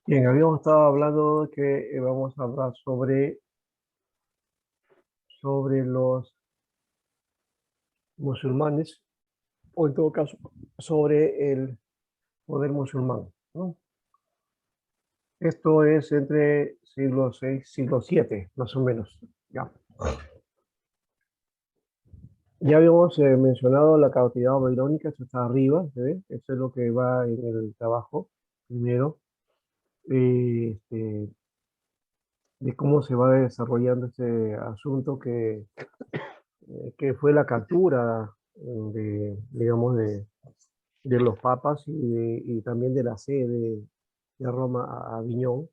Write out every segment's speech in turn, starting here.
Bien, habíamos estado hablando de que vamos a hablar sobre los musulmanes, o en todo caso, sobre el poder musulmán, ¿no? Esto es entre siglo VI, siglo VII, más o menos. Ya, ya habíamos mencionado la cautividad babilónica, esto está arriba, ¿se ve? Eso es lo que va en el trabajo primero, este, de cómo se va desarrollando este asunto que fue la captura digamos, de los papas y también de la sede de Roma a Aviñón.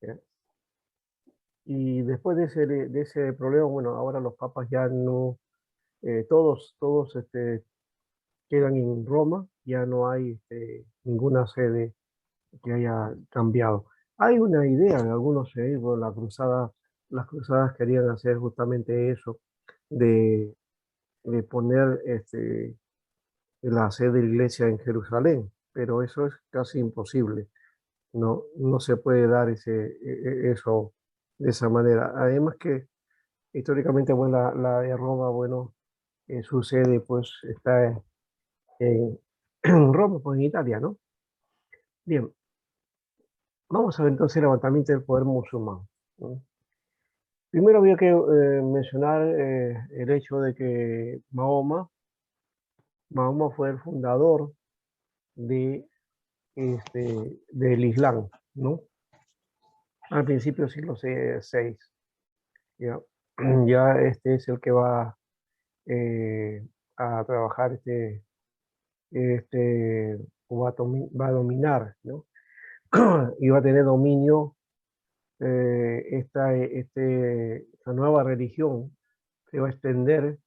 ¿Ya? Y después de ese problema, bueno, ahora los papas ya no, todos quedan en Roma, ya no hay ninguna sede que haya cambiado. Hay una idea en algunos bueno, las cruzadas querían hacer justamente eso, de, de poner la sede de la iglesia en Jerusalén, pero eso es casi imposible. No se puede dar eso de esa manera. Además que históricamente, bueno, la de Roma, bueno, su sede pues está en Roma, pues en Italia, ¿no? Bien, vamos a ver entonces el levantamiento del poder musulmán, ¿no? Primero había que mencionar el hecho de que Mahoma fue el fundador de, del Islam, ¿no? Al principio del siglo VI. Ya, ya este es el que va eh, a trabajar, va a dominar, ¿no? Y va a tener dominio esta nueva religión, se va a extender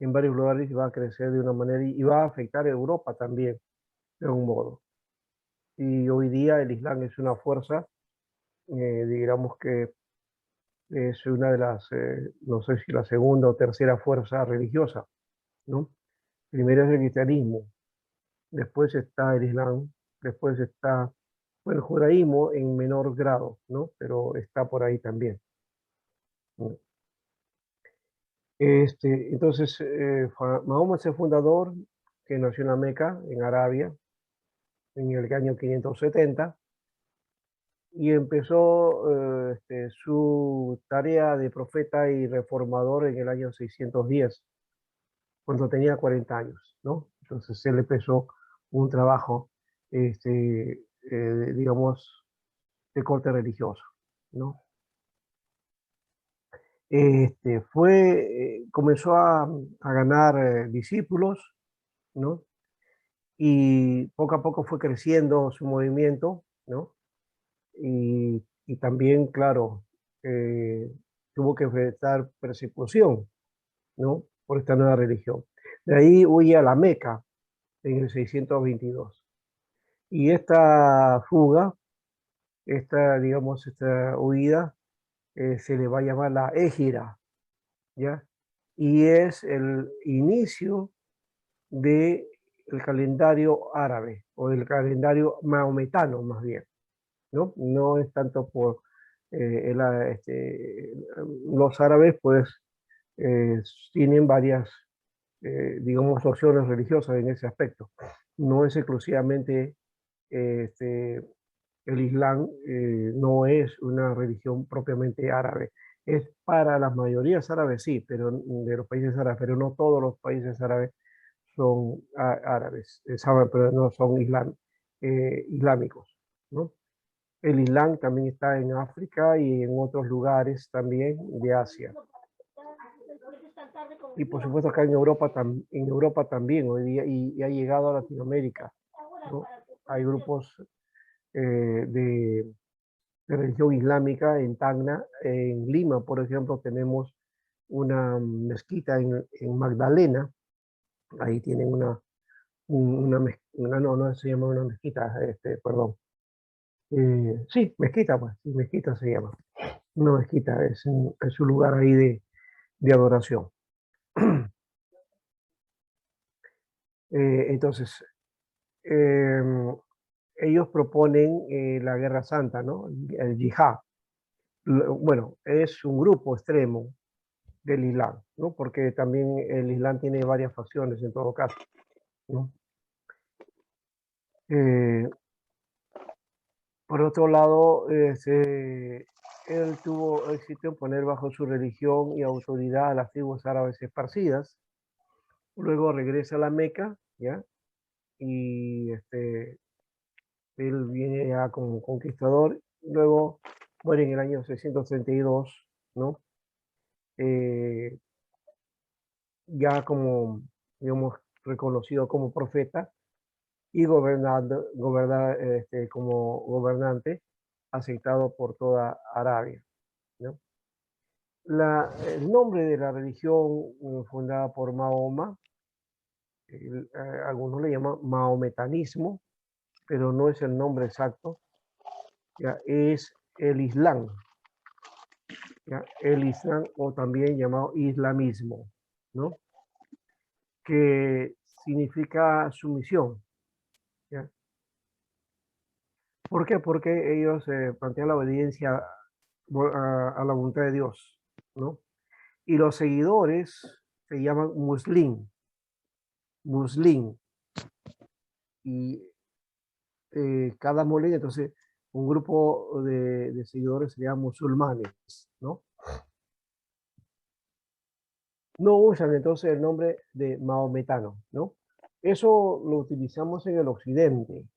en varios lugares y va a crecer de una manera y va a afectar a Europa también, de un modo. Y hoy día el Islam es una fuerza, digamos que es una de las, no sé si la segunda o tercera fuerza religiosa, ¿no? Primero es el cristianismo, después está el Islam, después está, bueno, el judaísmo en menor grado, ¿no? Pero está por ahí también, ¿no? Entonces, Mahoma es el fundador que nació en la Meca, en Arabia, en el año 570, y empezó su tarea de profeta y reformador en el año 610, cuando tenía 40 años, ¿no? Entonces él empezó un trabajo, digamos, de corte religioso, ¿no? Comenzó a ganar discípulos, ¿no? Y poco a poco fue creciendo su movimiento, ¿no? Y también, claro, eh, tuvo que enfrentar persecución, ¿no? Por esta nueva religión. De ahí huye a la Meca en el 622. Y esta fuga, digamos, esta huida, se le va a llamar la Égira, ¿ya? Y es el inicio del calendario árabe o del calendario maometano más bien, ¿no? No es tanto por los árabes, pues eh, tienen varias, digamos, opciones religiosas en ese aspecto. No es exclusivamente el Islam, no es una religión propiamente árabe. Es para las mayorías árabes, sí, pero de los países árabes, pero no todos los países árabes son árabes, saben, pero no son islámicos, ¿no? El Islam también está en África y en otros lugares también de Asia. Y por supuesto acá en Europa también hoy día y ha llegado a Latinoamérica, ¿no? Hay grupos eh, de, de religión islámica en Tacna. En Lima, por ejemplo, tenemos una mezquita en Magdalena. Ahí tienen no se llama una mezquita, perdón. Sí, mezquita, pues, sí, mezquita se llama. Una mezquita es un lugar ahí de adoración. Entonces, eh, ellos proponen la guerra santa, ¿no? El yihad. Bueno, es un grupo extremo del Islam, ¿no? Porque también el Islam tiene varias facciones en todo caso, ¿no? Por otro lado, él tuvo éxito en poner bajo su religión y autoridad a las tribus árabes esparcidas. Luego regresa a la Meca, ¿ya? Y él viene ya como conquistador. Luego muere en el año 632, ¿no? Eh, ya como, digamos, reconocido como profeta y como gobernante aceptado por toda Arabia, ¿no? El nombre de la religión fundada por Mahoma, algunos le llaman maometanismo, pero no es el nombre exacto, ya, es el Islam, ya, el Islam o también llamado islamismo, ¿no? Que significa sumisión, ¿ya? ¿Por qué? Porque ellos plantean la obediencia a la voluntad de Dios, ¿no? Y los seguidores se llaman muslim, y cada molina, entonces un grupo de seguidores se llama musulmanes, ¿no? No usan entonces el nombre de maometano, ¿no? Eso lo utilizamos en el occidente,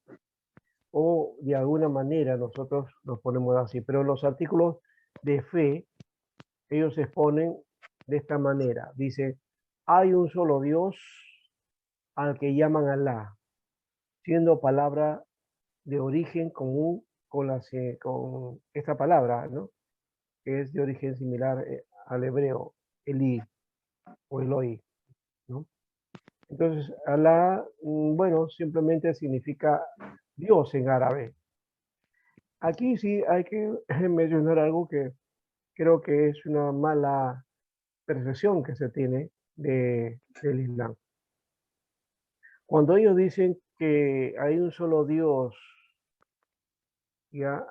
o de alguna manera nosotros nos ponemos así, pero los artículos de fe, ellos se exponen de esta manera. Dice, hay un solo Dios al que llaman Alá, siendo palabra de origen común con esta palabra, ¿no? Que es de origen similar al hebreo, Eli o Eloi, ¿no? Entonces, Alá, bueno, simplemente significa Dios en árabe. Aquí sí hay que mencionar algo que creo que es una mala percepción que se tiene del Islam. Cuando ellos dicen que hay un solo Dios, ya,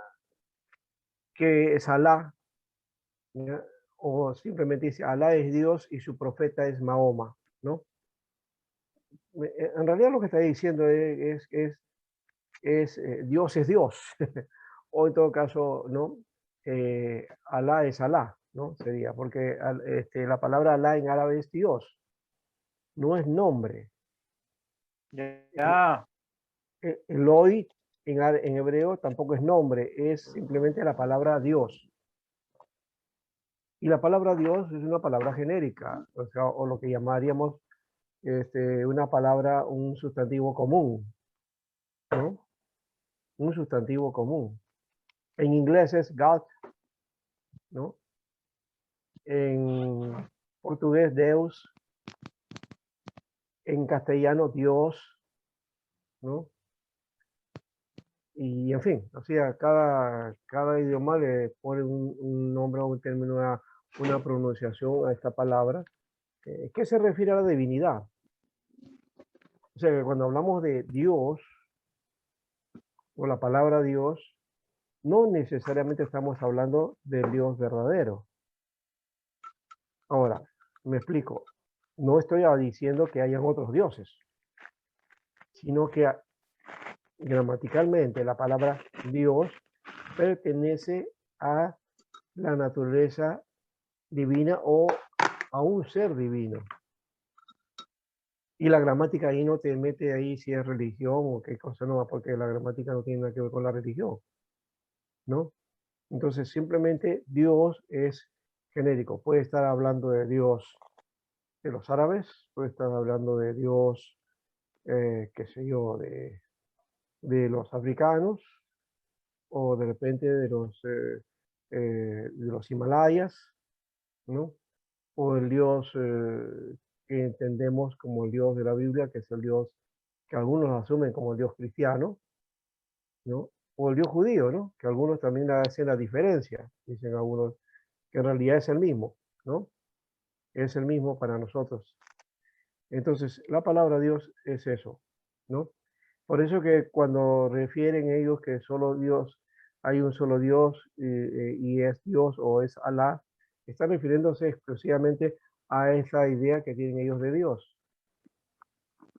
que es Alá, ¿ya? O simplemente dice Alá es Dios y su profeta es Mahoma, ¿no? En realidad lo que está diciendo Dios es Dios, o en todo caso, ¿no? Alá es Alá, ¿no? Sería, porque la palabra Alá en árabe es Dios, no es nombre. Ya. Eloi en hebreo tampoco es nombre, es simplemente la palabra Dios. Y la palabra Dios es una palabra genérica, o sea, o lo que llamaríamos una palabra, un sustantivo común, ¿no? Un sustantivo común. En inglés es God, ¿no? En portugués Deus, en castellano Dios, ¿no? Y en fin, o sea, cada idioma le pone un nombre o un término, una pronunciación a esta palabra, que se refiere a la divinidad. O sea, que cuando hablamos de Dios o la palabra Dios, no necesariamente estamos hablando del Dios verdadero. Ahora, me explico. No estoy diciendo que hayan otros dioses, sino que gramaticalmente la palabra Dios pertenece a la naturaleza divina o a un ser divino. Y la gramática ahí no te mete ahí si es religión o qué cosa no, porque la gramática no tiene nada que ver con la religión, ¿no? Entonces simplemente Dios es genérico. Puede estar hablando de Dios de los árabes, puede estar hablando de Dios, qué sé yo, de los africanos, o de repente de los Himalayas, ¿no? O el Dios que entendemos como el Dios de la Biblia, que es el Dios que algunos asumen como el Dios cristiano, ¿no? O el Dios judío, ¿no? Que algunos también hacen la diferencia, dicen algunos, que en realidad es el mismo, ¿no? Es el mismo para nosotros. Entonces, la palabra Dios es eso, ¿no? Por eso que cuando refieren ellos que solo Dios, hay un solo Dios y es Dios o es Alá, están refiriéndose exclusivamente a esa idea que tienen ellos de Dios.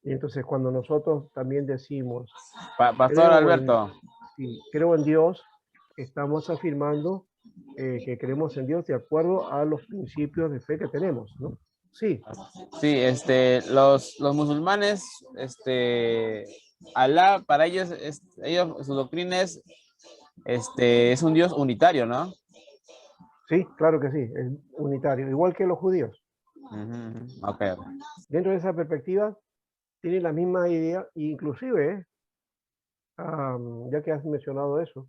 Y entonces cuando nosotros también decimos, Pastor creo en, Alberto. sí, creo en Dios, estamos afirmando que creemos en Dios de acuerdo a los principios de fe que tenemos, ¿no? Sí, Sí, los musulmanes, Alá, para ellos, su doctrina es un Dios unitario, ¿no? sí, claro que sí, es unitario, igual que los judíos. Ujú, ok. Dentro de esa perspectiva, tienen la misma idea, inclusive, ya que has mencionado eso,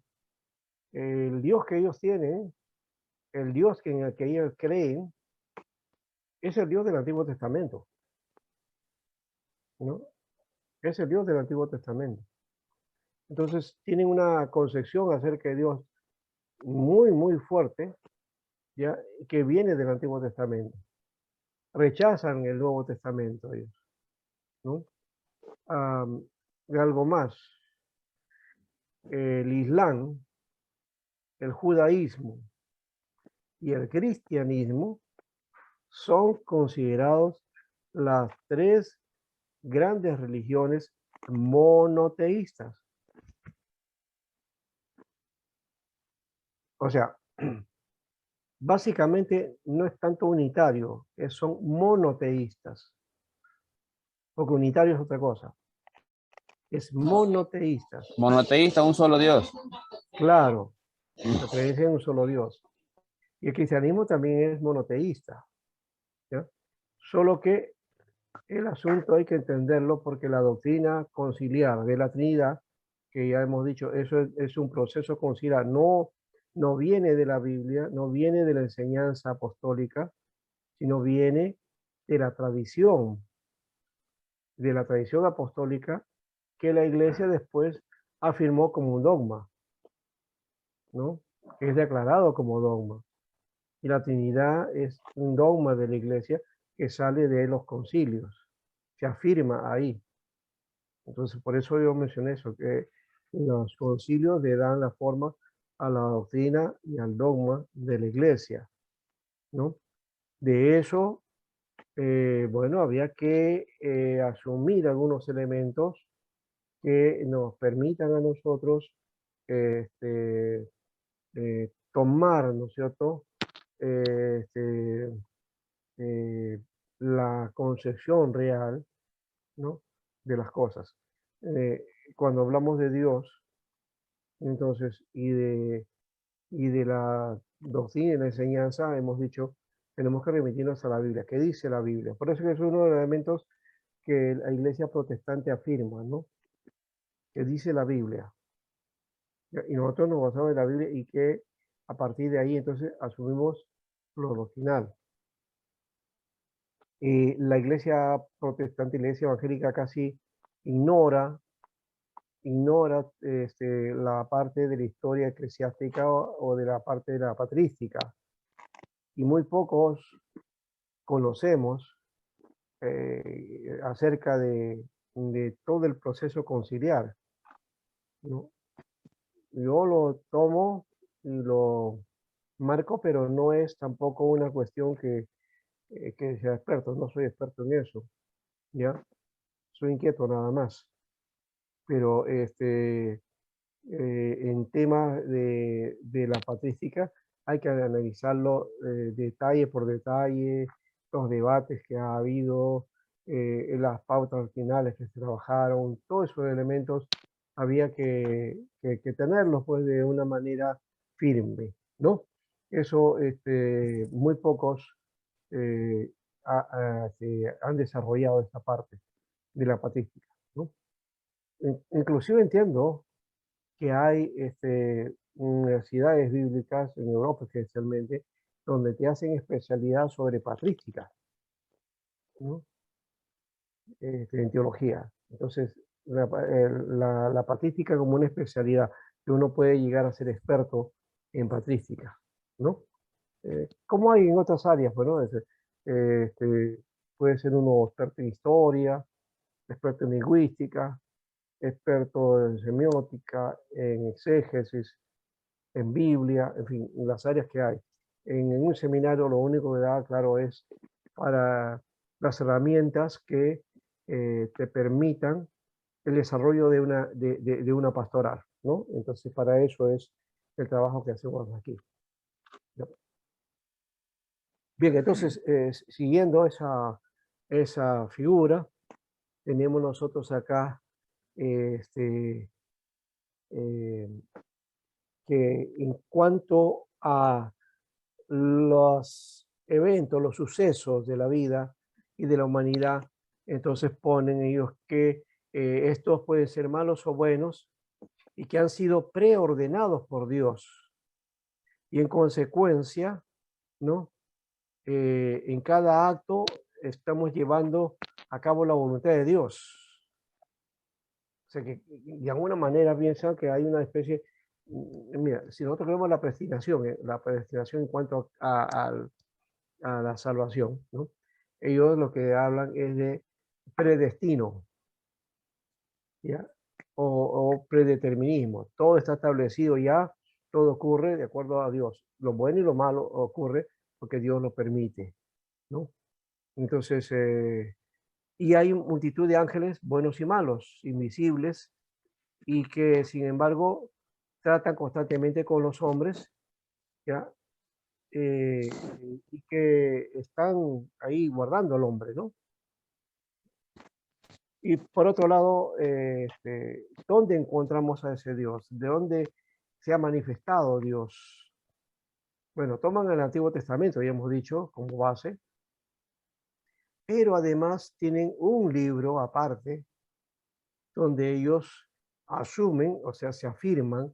el Dios que ellos tienen, el Dios en el que ellos creen, es el Dios del Antiguo Testamento, ¿no? Es el Dios del Antiguo Testamento. Entonces, tienen una concepción acerca de Dios muy, muy fuerte, ¿ya? Que viene del Antiguo Testamento. Rechazan el Nuevo Testamento ellos, ¿no? Algo más, el Islam, el judaísmo y el cristianismo son considerados las tres grandes religiones monoteístas. O sea, básicamente no es tanto unitario, son monoteístas, porque unitario es otra cosa, es monoteístas. Monoteísta, un solo Dios. Claro, la creencia en un solo Dios. Y el cristianismo también es monoteísta, ¿ya? Solo que el asunto hay que entenderlo porque la doctrina conciliar de la Trinidad, que ya hemos dicho, eso es un proceso conciliar, no, no viene de la Biblia, no viene de la enseñanza apostólica, sino viene de de la tradición apostólica que la iglesia después afirmó como un dogma, ¿no? Es declarado como dogma. Y la Trinidad es un dogma de la iglesia que sale de los concilios, se afirma ahí. Entonces, por eso yo mencioné eso, que los concilios le dan la forma a la doctrina y al dogma de la iglesia, ¿no? De eso, bueno, había que asumir algunos elementos que nos permitan a nosotros tomar, ¿no es cierto?, eh, este, eh, la concepción real, ¿no?, de las cosas. Eh, Cuando hablamos de Dios, entonces, y de la doctrina y la enseñanza, hemos dicho, tenemos que remitirnos a la Biblia. ¿Qué dice la Biblia? Por eso que es uno de los elementos que la iglesia protestante afirma, ¿no? Que dice la Biblia. Y nosotros nos basamos en la Biblia y que a partir de ahí entonces asumimos lo doctrinal. La iglesia protestante y la iglesia evangélica casi ignora, la parte de la historia eclesiástica o de la parte de la patrística. Y muy pocos conocemos acerca de todo el proceso conciliar, ¿no? Yo lo tomo y lo marco, pero no es tampoco una cuestión que sea experto, no soy experto en eso, ¿ya? Soy inquieto nada más, pero en temas de la patrística hay que analizarlo detalle por detalle, los debates que ha habido, las pautas finales que se trabajaron, todos esos elementos había que tenerlos pues de una manera firme, ¿no? Eso muy pocos eh, han desarrollado esta parte de la patrística, ¿no? Inclusive entiendo que hay universidades bíblicas en Europa especialmente, donde te hacen especialidad sobre patrística, ¿no? En teología. Entonces, la patrística como una especialidad, que uno puede llegar a ser experto en patrística, ¿no? Como hay en otras áreas, bueno, puede ser uno experto en historia, experto en lingüística, experto en semiótica, en exégesis, en Biblia, en fin, en las áreas que hay. En un seminario lo único que da, claro, es para las herramientas que te permitan el desarrollo de una pastoral, ¿no? Entonces, para eso es el trabajo que hacemos aquí. Bien, entonces, siguiendo esa figura, tenemos nosotros acá que en cuanto a los eventos, los sucesos de la vida y de la humanidad, entonces ponen ellos que estos pueden ser malos o buenos y que han sido preordenados por Dios. Y en consecuencia, ¿no? En cada acto estamos llevando a cabo la voluntad de Dios. O sea que de alguna manera piensan que hay una especie, mira, si nosotros vemos la predestinación en cuanto a la salvación, ¿no? Ellos lo que hablan es de predestino, ¿ya? O predeterminismo. Todo está establecido ya, todo ocurre de acuerdo a Dios. Lo bueno y lo malo ocurre porque Dios lo permite, ¿no? Entonces, y hay multitud de ángeles buenos y malos, invisibles, y que sin embargo tratan constantemente con los hombres, ¿ya? Y que están ahí guardando al hombre, ¿no? Y por otro lado, ¿dónde encontramos a ese Dios? ¿De dónde se ha manifestado Dios? Bueno, toman el Antiguo Testamento, ya hemos dicho, como base, pero además tienen un libro aparte donde ellos asumen, o sea, se afirman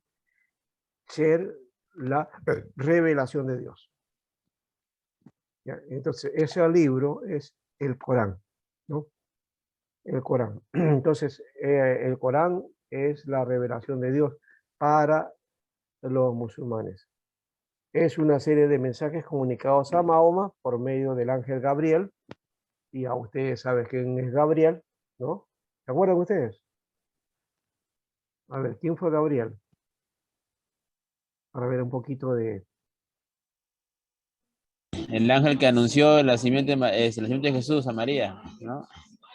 ser la revelación de Dios. ¿Ya? Entonces, ese libro es el Corán, ¿no? El Corán. Entonces, el Corán es la revelación de Dios para los musulmanes. Es una serie de mensajes comunicados a Mahoma por medio del ángel Gabriel, y a ustedes saben quién es Gabriel, ¿no? ¿Se acuerdan ustedes? A ver, ¿quién fue Gabriel? Para ver un poquito de... El ángel que anunció el nacimiento de Jesús a María, ¿no?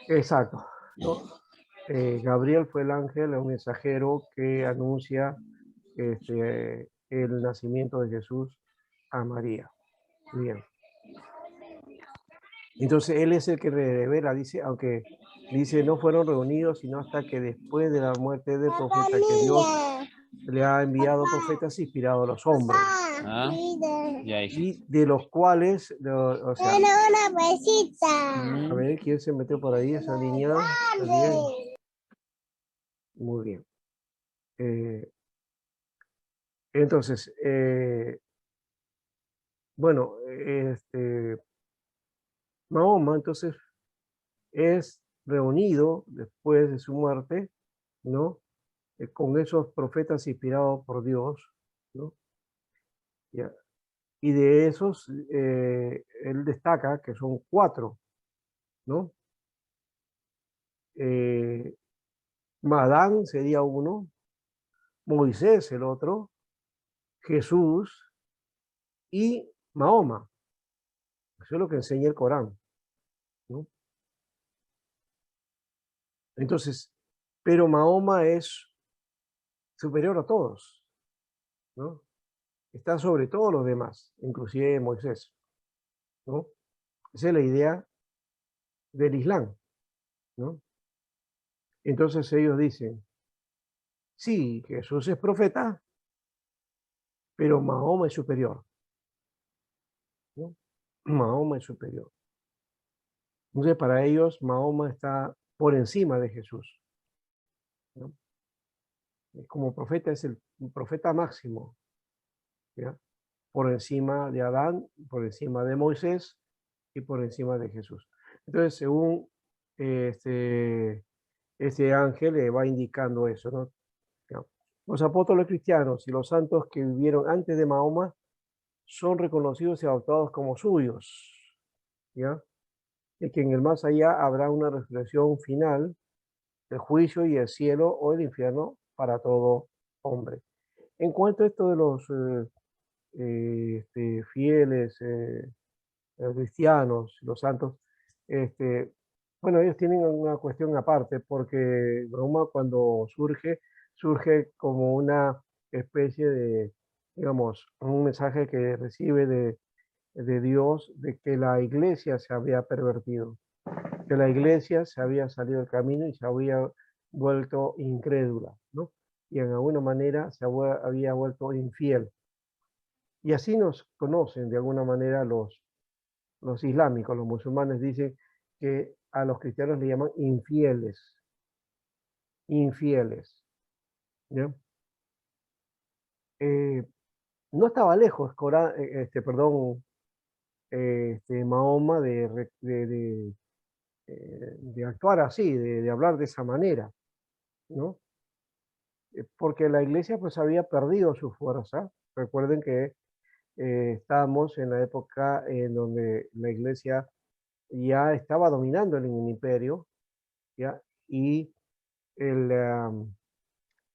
Exacto, ¿no? Gabriel fue el ángel, el mensajero que anuncia el nacimiento de Jesús a María. Bien. Entonces él es el que revela, dice, aunque dice no fueron reunidos, sino hasta que después de la muerte del profeta que Dios le ha enviado profetas inspirados a los hombres. ¿Ah? Ya, hija. Y de los cuales, o sea, a ver, ¿quién se metió por ahí? Esa niña. Bien. Muy bien. Entonces, bueno, Mahoma entonces es reunido después de su muerte, ¿no? Con esos profetas inspirados por Dios, ¿no? Ya. Y de esos, él destaca que son 4, ¿no? Adán sería uno, Moisés el otro, Jesús y Mahoma. Eso es lo que enseña el Corán, ¿no? Entonces, pero Mahoma es superior a todos, ¿no? Está sobre todos los demás, inclusive Moisés, ¿no? Esa es la idea del Islam, ¿no? Entonces ellos dicen, sí, Jesús es profeta, pero Mahoma es superior, ¿no? Mahoma es superior. Entonces para ellos Mahoma está por encima de Jesús, ¿no? Como profeta es el profeta máximo, ¿ya? Por encima de Adán, por encima de Moisés y por encima de Jesús. Entonces, según este ángel le va indicando eso, ¿no? Los apóstoles cristianos y los santos que vivieron antes de Mahoma son reconocidos y adoptados como suyos, ¿ya? Y que en el más allá habrá una resurrección final el juicio y el cielo o el infierno para todo hombre. En cuanto a esto de los fieles cristianos, los santos, este, bueno, ellos tienen una cuestión aparte, porque Roma cuando surge, surge como una especie de, digamos, un mensaje que recibe de Dios de que la iglesia se había pervertido, que la iglesia se había salido del camino y se había vuelto incrédula, ¿no? Y en alguna manera se había vuelto infiel. Y así nos conocen de alguna manera los islámicos, los musulmanes dicen que a los cristianos le llaman infieles, infieles, ¿ya? Eh, no estaba lejos, perdón, Mahoma de actuar así, de hablar de esa manera, ¿no? Porque la iglesia pues había perdido su fuerza. Recuerden que estábamos en la época en donde la iglesia ya estaba dominando en el imperio, ¿ya? Y el,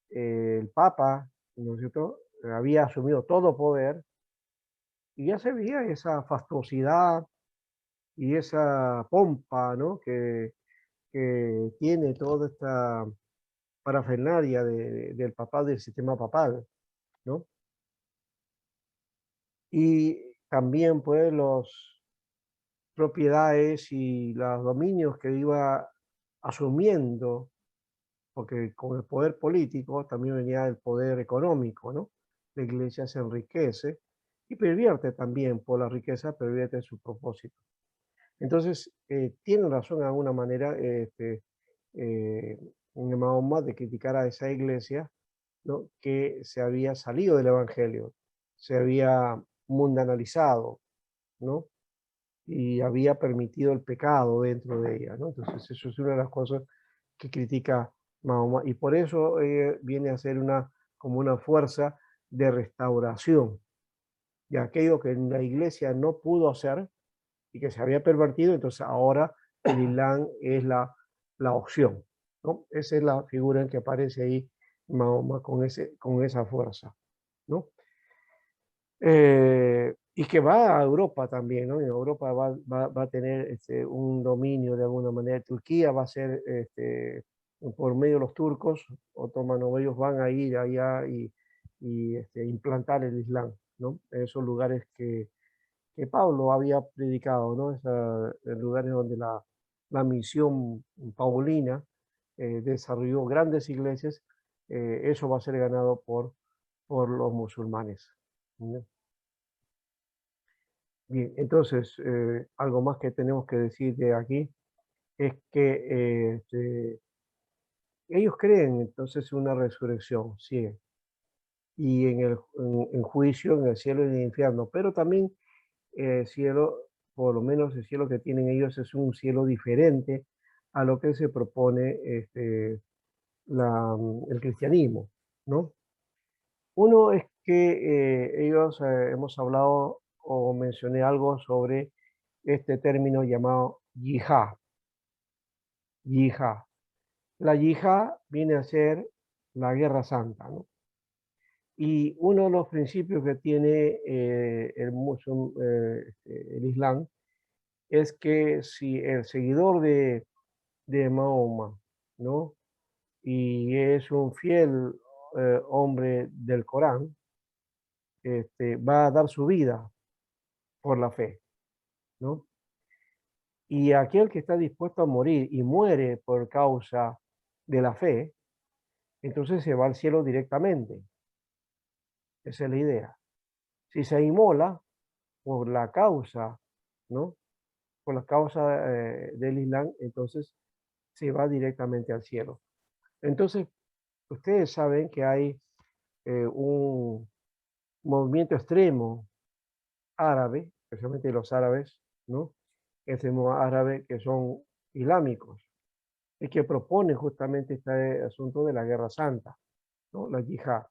el Papa, ¿no es cierto?, había asumido todo poder y ya se veía esa fastuosidad y esa pompa, ¿no?, que tiene toda esta parafernalia del papado, del sistema papal, ¿no? Y también, pues, los propiedades y los dominios que iba asumiendo, porque con el poder político también venía el poder económico, ¿no? La iglesia se enriquece y pervierte también por la riqueza, pervierte su propósito. Entonces, tiene razón de alguna manera eh, Mahoma de criticar a esa iglesia, ¿no?, que se había salido del evangelio, se había mundanalizado, ¿no?, y había permitido el pecado dentro de ella, ¿no? Entonces, eso es una de las cosas que critica Mahoma y por eso viene a ser como una fuerza de restauración de aquello que la iglesia no pudo hacer y que se había pervertido, entonces ahora el Islam es la opción, ¿no? Esa es la figura en que aparece ahí Mahoma con esa fuerza, ¿no? Y que va a Europa también, ¿no? En Europa va a tener un dominio de alguna manera. Turquía va a ser, por medio de los turcos otomanos, ellos van a ir allá y implantar el Islam, ¿no? En esos lugares que Pablo había predicado, ¿no? Lugares donde la misión paulina desarrolló grandes iglesias, eso va a ser ganado por los musulmanes, ¿no? Bien, entonces, algo más que tenemos que decir de aquí es que ellos creen entonces en una resurrección, sí, y en juicio, en el cielo y en el infierno, pero también el cielo, por lo menos el cielo que tienen ellos es un cielo diferente a lo que se propone el cristianismo, ¿no? Uno es que ellos, hemos hablado o mencioné algo sobre este término llamado yihad. Yihad. La yihad viene a ser la guerra santa, ¿no? Y uno de los principios que tiene el Islam es que si el seguidor de Mahoma, ¿no?, y es un fiel hombre del Corán, va a dar su vida por la fe, ¿no? Y aquel que está dispuesto a morir y muere por causa de la fe, entonces se va al cielo directamente. Esa es la idea. Si se inmola por la causa, ¿no?, por la causa del Islam, entonces se va directamente al cielo. Entonces, ustedes saben que hay un movimiento extremo árabe, especialmente los árabes, ¿no? Extremo árabe que son islámicos y que proponen justamente este asunto de la guerra santa, ¿no?, la yihad.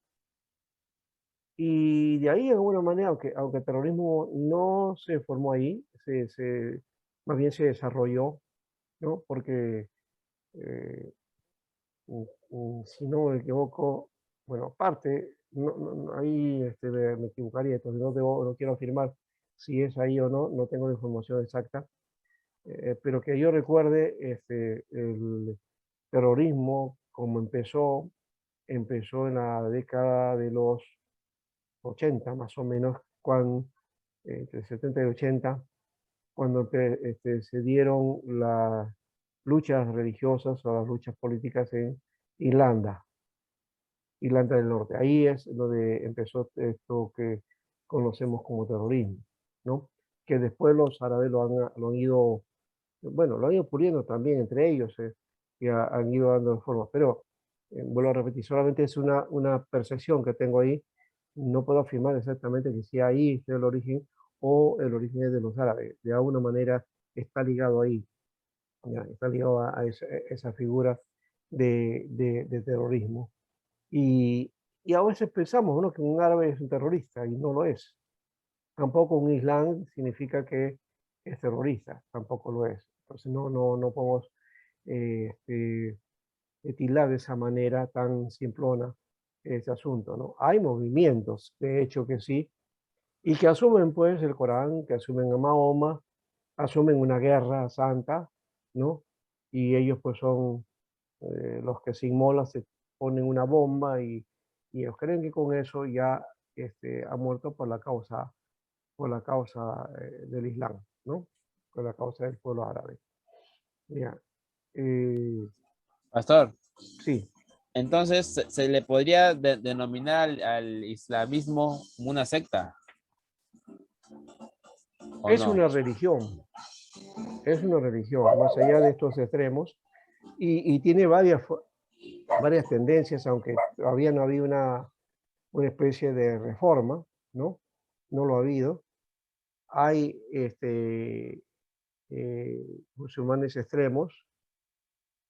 Y de ahí, de alguna manera, aunque el terrorismo no se formó ahí, más bien se desarrolló, ¿no? Porque si no me equivoco, bueno, aparte, ahí me equivocaría, entonces no quiero afirmar si es ahí o no, no tengo la información exacta, pero que yo recuerde, el terrorismo, como empezó en la década de los 80, más o menos, cuando, entre 70 y 80, cuando se dieron las luchas religiosas o las luchas políticas en Irlanda, Irlanda del Norte. Ahí es donde empezó esto que conocemos como terrorismo, ¿no? Que después los árabes lo han ido, bueno, lo han ido puliendo también entre ellos, y han ido dando forma. Pero, vuelvo a repetir, solamente es una percepción que tengo ahí. No puedo afirmar exactamente que si ahí es el origen o el origen es de los árabes. De alguna manera está ligado ahí, ya, está ligado a esa figura de terrorismo. Y, y a veces pensamos, ¿no?, que un árabe es un terrorista y no lo es. Tampoco un islam significa que es terrorista, tampoco lo es. Entonces no podemos tildar de esa manera tan simplona ese asunto, ¿no? Hay movimientos, de hecho que sí, y que asumen pues el Corán, que asumen a Mahoma, asumen una guerra santa, ¿no? Y ellos pues son los que sin mola se ponen una bomba y ellos creen que con eso ya ha muerto por la causa del Islam, ¿no? Por la causa del pueblo árabe. Ya. Pastor, Sí, entonces se le podría denominar al islamismo como una secta, ¿o es no? es una religión, más allá de estos extremos, y tiene varias tendencias, aunque todavía no había una especie de reforma, ¿no? No lo ha habido. Hay musulmanes extremos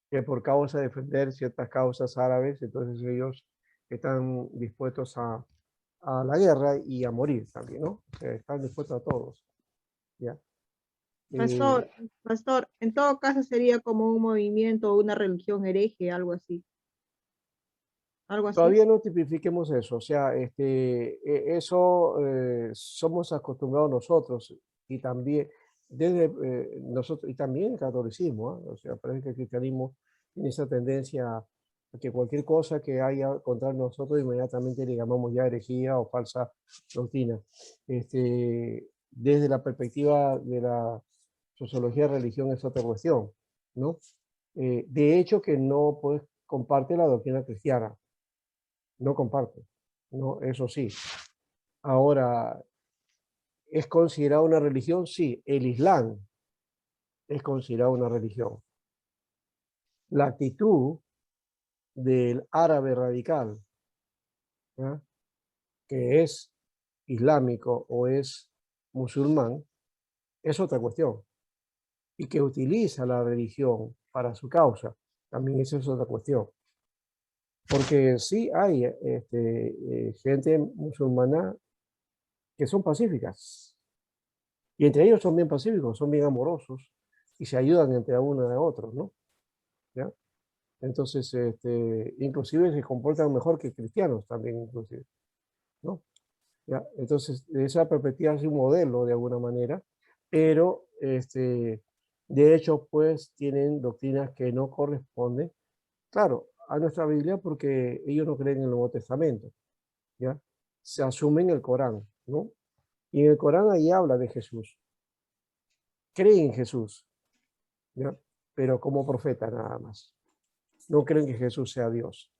que por causa de defender ciertas causas árabes, entonces ellos están dispuestos a la guerra y a morir también, ¿no? O sea, están dispuestos a todos, ¿ya? Pastor, pastor, en todo caso sería como un movimiento o una religión hereje, algo así. Algo así. Todavía no tipifiquemos eso, o sea, eso somos acostumbrados nosotros y también desde nosotros y también el catolicismo, ¿ah? O sea, parece que el cristianismo tiene esa tendencia a que cualquier cosa que haya contra nosotros inmediatamente le llamamos ya herejía o falsa doctrina. Desde la perspectiva de la sociología de religión es otra cuestión, ¿no? De hecho que no pues comparte la doctrina cristiana, no comparte, no, eso sí. Ahora, ¿es considerado una religión? Sí, el Islam es considerado una religión. La actitud del árabe radical, ¿ya?, que es islámico o es musulmán, es otra cuestión. Y que utiliza la religión para su causa, también eso es otra cuestión. Porque sí hay gente musulmana que son pacíficas, y entre ellos son bien pacíficos, son bien amorosos y se ayudan entre uno de otros, ¿no? ¿Ya? Entonces, inclusive se comportan mejor que cristianos también, inclusive, ¿no? ¿Ya? Entonces, de esa perspectiva es un modelo de alguna manera, pero de hecho, pues tienen doctrinas que no corresponden, claro, a nuestra Biblia porque ellos no creen en el Nuevo Testamento, ¿ya? Se asumen el Corán, ¿no? Y en el Corán ahí habla de Jesús, creen en Jesús, ¿ya? Pero como profeta nada más. No creen que Jesús sea Dios.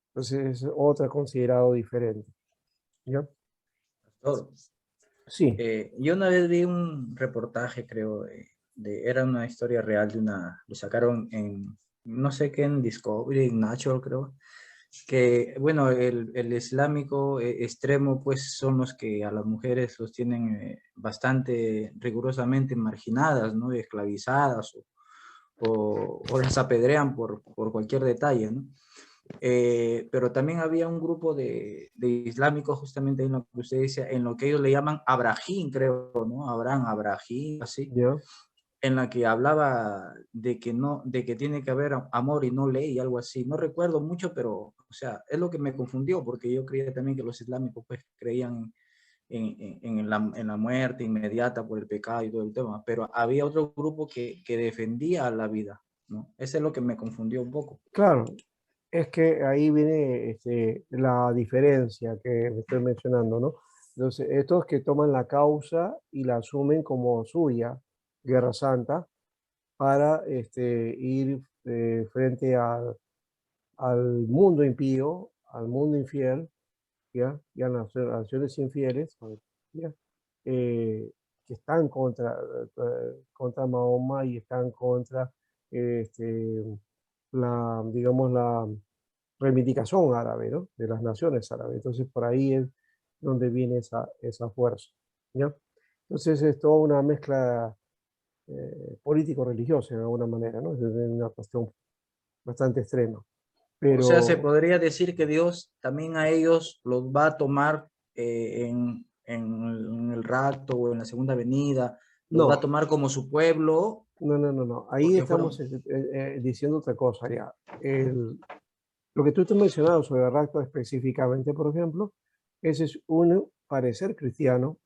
Entonces es otra considerado diferente, ¿ya? Pastor, Sí, yo una vez vi un reportaje, creo, era una historia real lo sacaron en, no sé qué, en Discovery, en Nature, creo, que, bueno, el islámico extremo, pues son los que a las mujeres los tienen bastante rigurosamente marginadas, ¿no? Esclavizadas o las apedrean por cualquier detalle, ¿no? Pero también había un grupo de islámicos, justamente en lo que usted decía, en lo que ellos le llaman Abraham, creo, ¿no? Abraham, así, ya, en la que hablaba de que no, de que tiene que haber amor y no ley, algo así. No recuerdo mucho, pero, o sea, es lo que me confundió, porque yo creía también que los islámicos pues creían en la muerte inmediata por el pecado y todo el tema, pero había otro grupo que defendía la vida, ¿no? Eso es lo que me confundió un poco. Claro, es que ahí viene la diferencia que me estoy mencionando, ¿no? Entonces, estos que toman la causa y la asumen como suya, Guerra Santa, para ir frente al mundo impío, al mundo infiel, ¿ya? Y a las naciones infieles, ¿ya? Que están contra Mahoma y están contra este, digamos, la reivindicación árabe, ¿no? De las naciones árabes. Entonces, por ahí es donde viene esa fuerza, ¿ya? Entonces, es toda una mezcla político-religiosa, de alguna manera, ¿no? Es una cuestión bastante extrema. O sea, se Pero podría decir que Dios también a ellos los va a tomar en el rapto o en la segunda venida, los va a no, tomar como su pueblo, no. Ahí porque estamos fueron... diciendo otra cosa ya. Lo que tú te has mencionado sobre el rapto específicamente, por ejemplo, ese es un parecer cristiano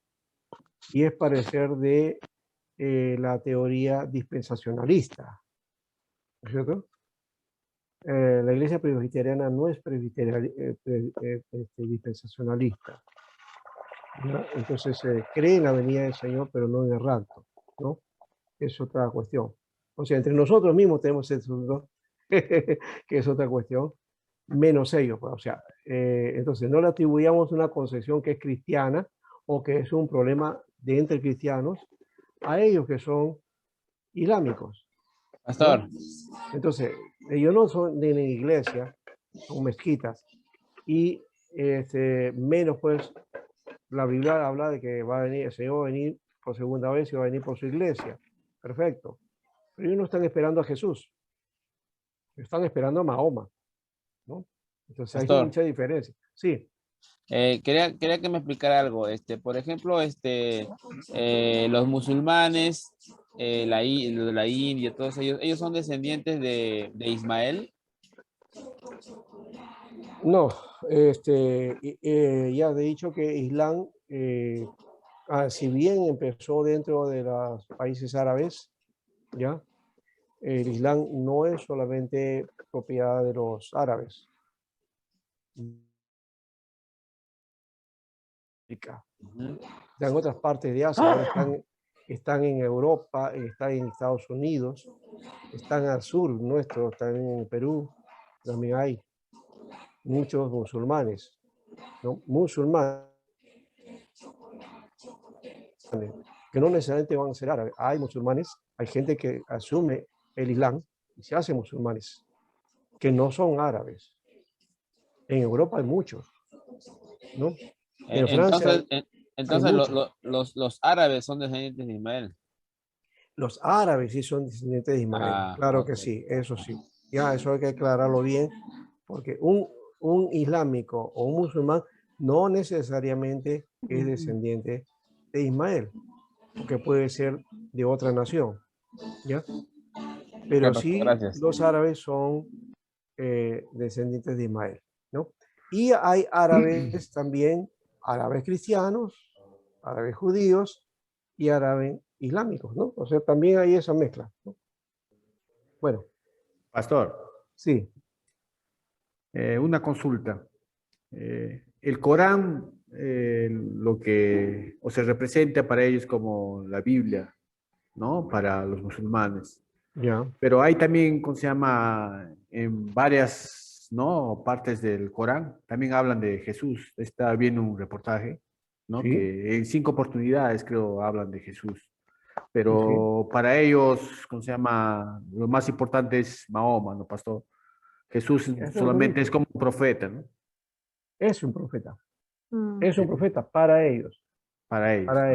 y es parecer de la teoría dispensacionalista, ¿no es cierto? La iglesia presbiteriana no es dispensacionalista, ¿no? Entonces cree en la venida del Señor, pero no en el rapto, ¿no? Es otra cuestión. O sea, entre nosotros mismos tenemos eso, ¿no? Que es otra cuestión, menos ellos, pues. O sea, entonces no le atribuyamos una concepción que es cristiana o que es un problema de entre cristianos a ellos que son islámicos, ¿no? Pastor, Entonces, ellos no son de la iglesia, son mezquitas, y menos pues la Biblia habla de que va a venir, el Señor va a venir por segunda vez y va a venir por su iglesia. Perfecto. Pero ellos no están esperando a Jesús, están esperando a Mahoma, ¿no? Entonces hay pastor, mucha diferencia. Sí, quería que me explicara algo. Por ejemplo, los musulmanes, la India, todos ellos son descendientes de Ismael. no, ya he dicho que Islam, si bien empezó dentro de los países árabes, ¿ya? El Islam no es solamente propiedad de los árabes. Ujú. Están en otras partes de Asia, ahora están en Europa, están en Estados Unidos, están al sur nuestro, están en Perú, también hay muchos musulmanes, ¿no? Musulmanes, que no necesariamente van a ser árabes. Hay musulmanes, hay gente que asume el Islam y se hace musulmanes, que no son árabes. En Europa hay muchos, ¿no? En Francia Entonces, hay entonces muchos. los árabes son descendientes de Ismael. Los árabes sí son descendientes de Ismael, Ah, claro que ok. sí, eso sí. Ya, eso hay que aclararlo bien, porque un islámico o un musulmán no necesariamente es descendiente de Ismael, porque puede ser de otra nación, ¿ya? Ok, Pero pastor, sí gracias. los árabes son descendientes de Ismael, ¿no? Y hay árabes también, árabes cristianos, árabes judíos y árabes islámicos, ¿no? O sea, también hay esa mezcla, ¿no? Bueno, Pastor, sí, una consulta. El Corán, lo que o se representa para ellos como la Biblia, ¿no? Para los musulmanes. ya, Pero hay también, ¿cómo se llama? En varias, ¿no? Partes del Corán también hablan de Jesús. Está viendo un reportaje, ¿no? sí, Que en 5 oportunidades creo hablan de Jesús. sí, sí. Pero para ellos, ¿cómo se llama? Lo más importante es Mahoma, ¿no, pastor? Jesús Eso es lo que solamente es digo. como un profeta, ¿no? Es un profeta Para para ellos.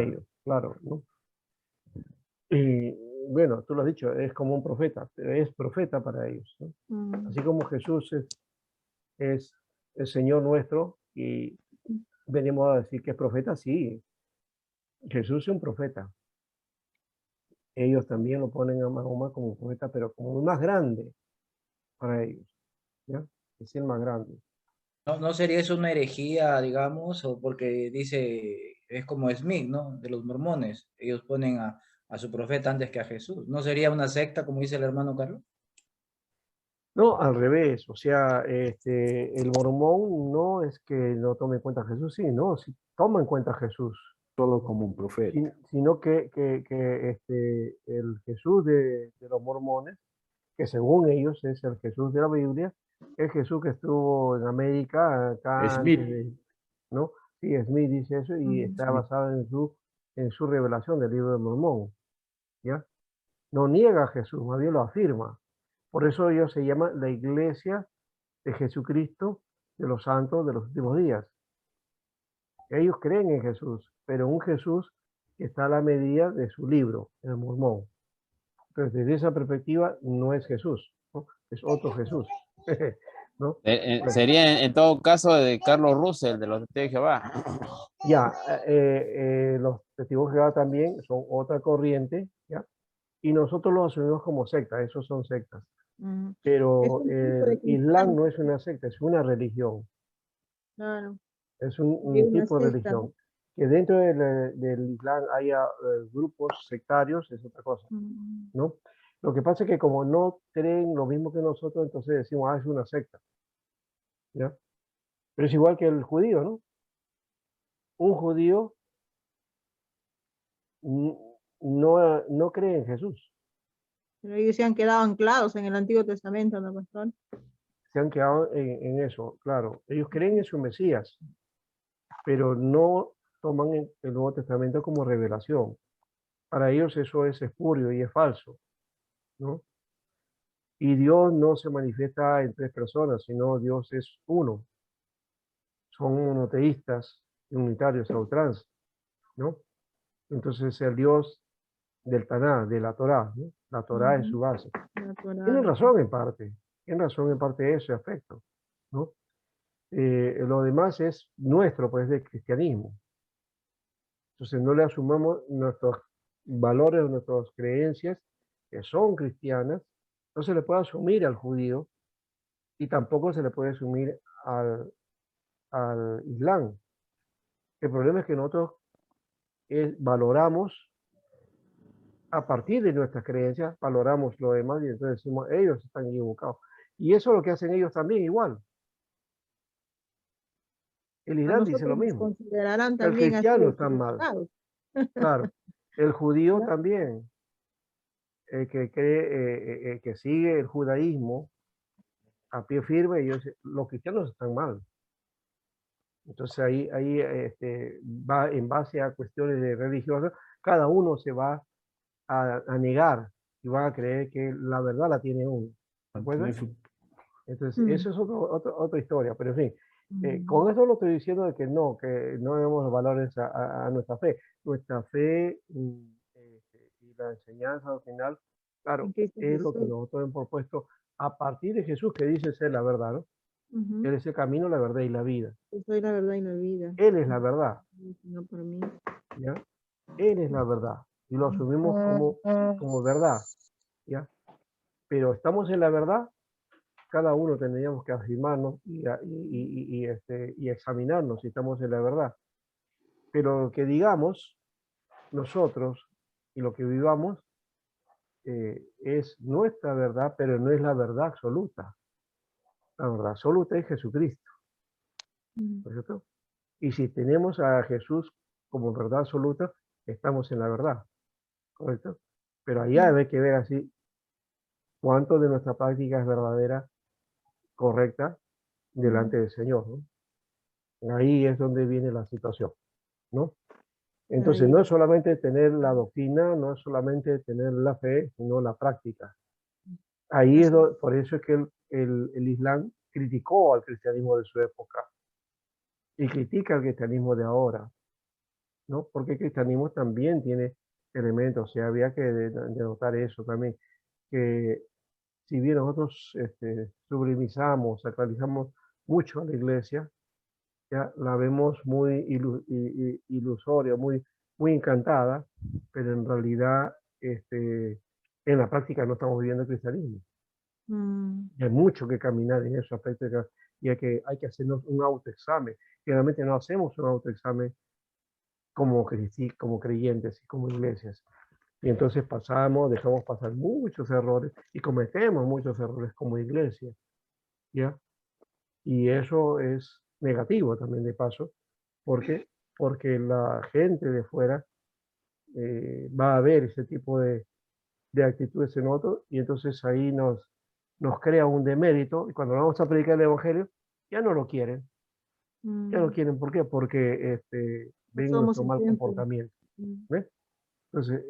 ellos, claro, ¿no? Y bueno, tú lo has dicho, es como un profeta, pero es profeta para ellos, ¿no? Así como Jesús es el Señor nuestro y venimos a decir que es profeta, sí, Jesús es un profeta, ellos también lo ponen a Mahoma como profeta, pero como el más grande para ellos, ¿ya? Es el más grande. ¿No sería eso una herejía, digamos, o porque dice, es como Smith, ¿no? De los mormones, ellos ponen a su profeta antes que a Jesús. ¿No sería una secta, como dice el hermano Carlos? No, al revés, o sea, el mormón no es que no tome en cuenta a Jesús, sí, no, sí toma en cuenta a Jesús, Solo como un profeta. sino que el Jesús de los mormones, que según ellos es el Jesús de la Biblia, el Jesús que estuvo en América acá antes Smith. de, ¿no? Sí, Smith dice eso y está Smith. basado en su revelación del libro de Mormón, ¿ya? No niega a Jesús, más bien lo afirma. Por eso ellos se llaman la iglesia de Jesucristo de los santos de los últimos días. Ellos creen en Jesús, pero un Jesús que está a la medida de su libro, el Mormón. Entonces, desde esa perspectiva, no es Jesús, ¿no? Es otro Jesús, ¿no? Bueno, Sería en todo caso de Carlos Russell, de los Testigos de Jehová. ya, los testigos de Jehová también son otra corriente, ¿ya? Y nosotros los asumimos como secta, esos son sectas. Es Pero un tipo de el Islam cristiano, no es una secta, es una religión. claro, Es sería un una tipo de secta. religión. Que dentro del Islam haya grupos sectarios es otra cosa, ¿no? Lo que pasa es que como no creen lo mismo que nosotros, entonces decimos, ah, es una secta, ¿ya? Pero es igual que el judío, ¿no? Un judío no cree en Jesús, Pero ellos se han quedado anclados en el Antiguo Testamento, ¿no, pastor? se han quedado en eso, claro. Ellos creen en su Mesías, pero no toman el Nuevo Testamento como revelación. Para ellos eso es espurio y es falso, ¿no? Y Dios no se manifiesta en tres personas, sino Dios es uno. Son monoteístas y unitarios a ultranza, ¿no? Entonces el Dios del Taná, de la Torá, ¿no? La Torá es su base. Tienen razón en parte, de ese aspecto, ¿no? Lo demás es nuestro, pues, del cristianismo. Entonces no le asumamos nuestros valores, nuestras creencias, que son cristianas, no se le puede asumir al judío y tampoco se le puede asumir al Islam. El problema es que nosotros valoramos, a partir de nuestras creencias, valoramos lo demás y entonces decimos, ellos están equivocados. Y eso es lo que hacen ellos también igual. El A Islam dice lo nosotros nos mismo. considerarán El también así cristiano está mal, equivocados. claro. El judío ¿Ya? también, que cree, que sigue el judaísmo a pie firme, y los cristianos están mal. Entonces ahí va en base a cuestiones de religiosas, cada uno se va a negar y va a creer que la verdad la tiene uno. ¿De acuerdo? Entonces, eso es otra historia, pero en fin, con eso lo estoy diciendo de que no debemos valores a nuestra fe. Nuestra fe y la enseñanza al final, claro, En Cristo es lo que Jesús. nosotros hemos propuesto a partir de Jesús, que dice ser la verdad, ¿no? Él es el camino, la verdad y la vida. Yo soy la verdad y la vida. Él es la verdad, No por mí. ¿ya? Él es la verdad y lo asumimos como verdad, ¿ya? Pero estamos en la verdad, cada uno tendríamos que afirmarnos y examinarnos si estamos en la verdad. Pero lo que digamos nosotros y lo que vivamos es nuestra verdad, pero no es la verdad absoluta. La verdad absoluta es Jesucristo, ¿no es cierto? Y si tenemos a Jesús como verdad absoluta, estamos en la verdad, ¿correcto? Pero allá hay que ver así cuánto de nuestra práctica es verdadera, correcta, delante del Señor, ¿no? Ahí es donde viene la situación, ¿no? Entonces, Ahí. no es solamente tener la doctrina, no es solamente tener la fe, sino la práctica. Ahí es por eso es que el Islam criticó al cristianismo de su época y critica al cristianismo de ahora, ¿no? Porque el cristianismo también tiene elementos, o sea, había que denotar eso también, que si bien nosotros sublimizamos, sacralizamos mucho a la iglesia, ya la vemos muy ilusoria, muy encantada, pero en realidad en la práctica no estamos viviendo el cristianismo. Y hay mucho que caminar en ese aspecto y hay que hacernos un autoexamen. Generalmente no hacemos un autoexamen como creyentes y como iglesias. Y entonces dejamos pasar muchos errores y cometemos muchos errores como iglesia, ¿ya? Y eso es negativo también de paso, porque la gente de fuera va a ver ese tipo de actitudes en otros y entonces ahí nos crea un demérito y cuando vamos a predicar el evangelio ya no lo quieren. Ya no quieren, ¿por qué? Porque No ven somos nuestro mal ejemplo. comportamiento. ¿Ves? Entonces,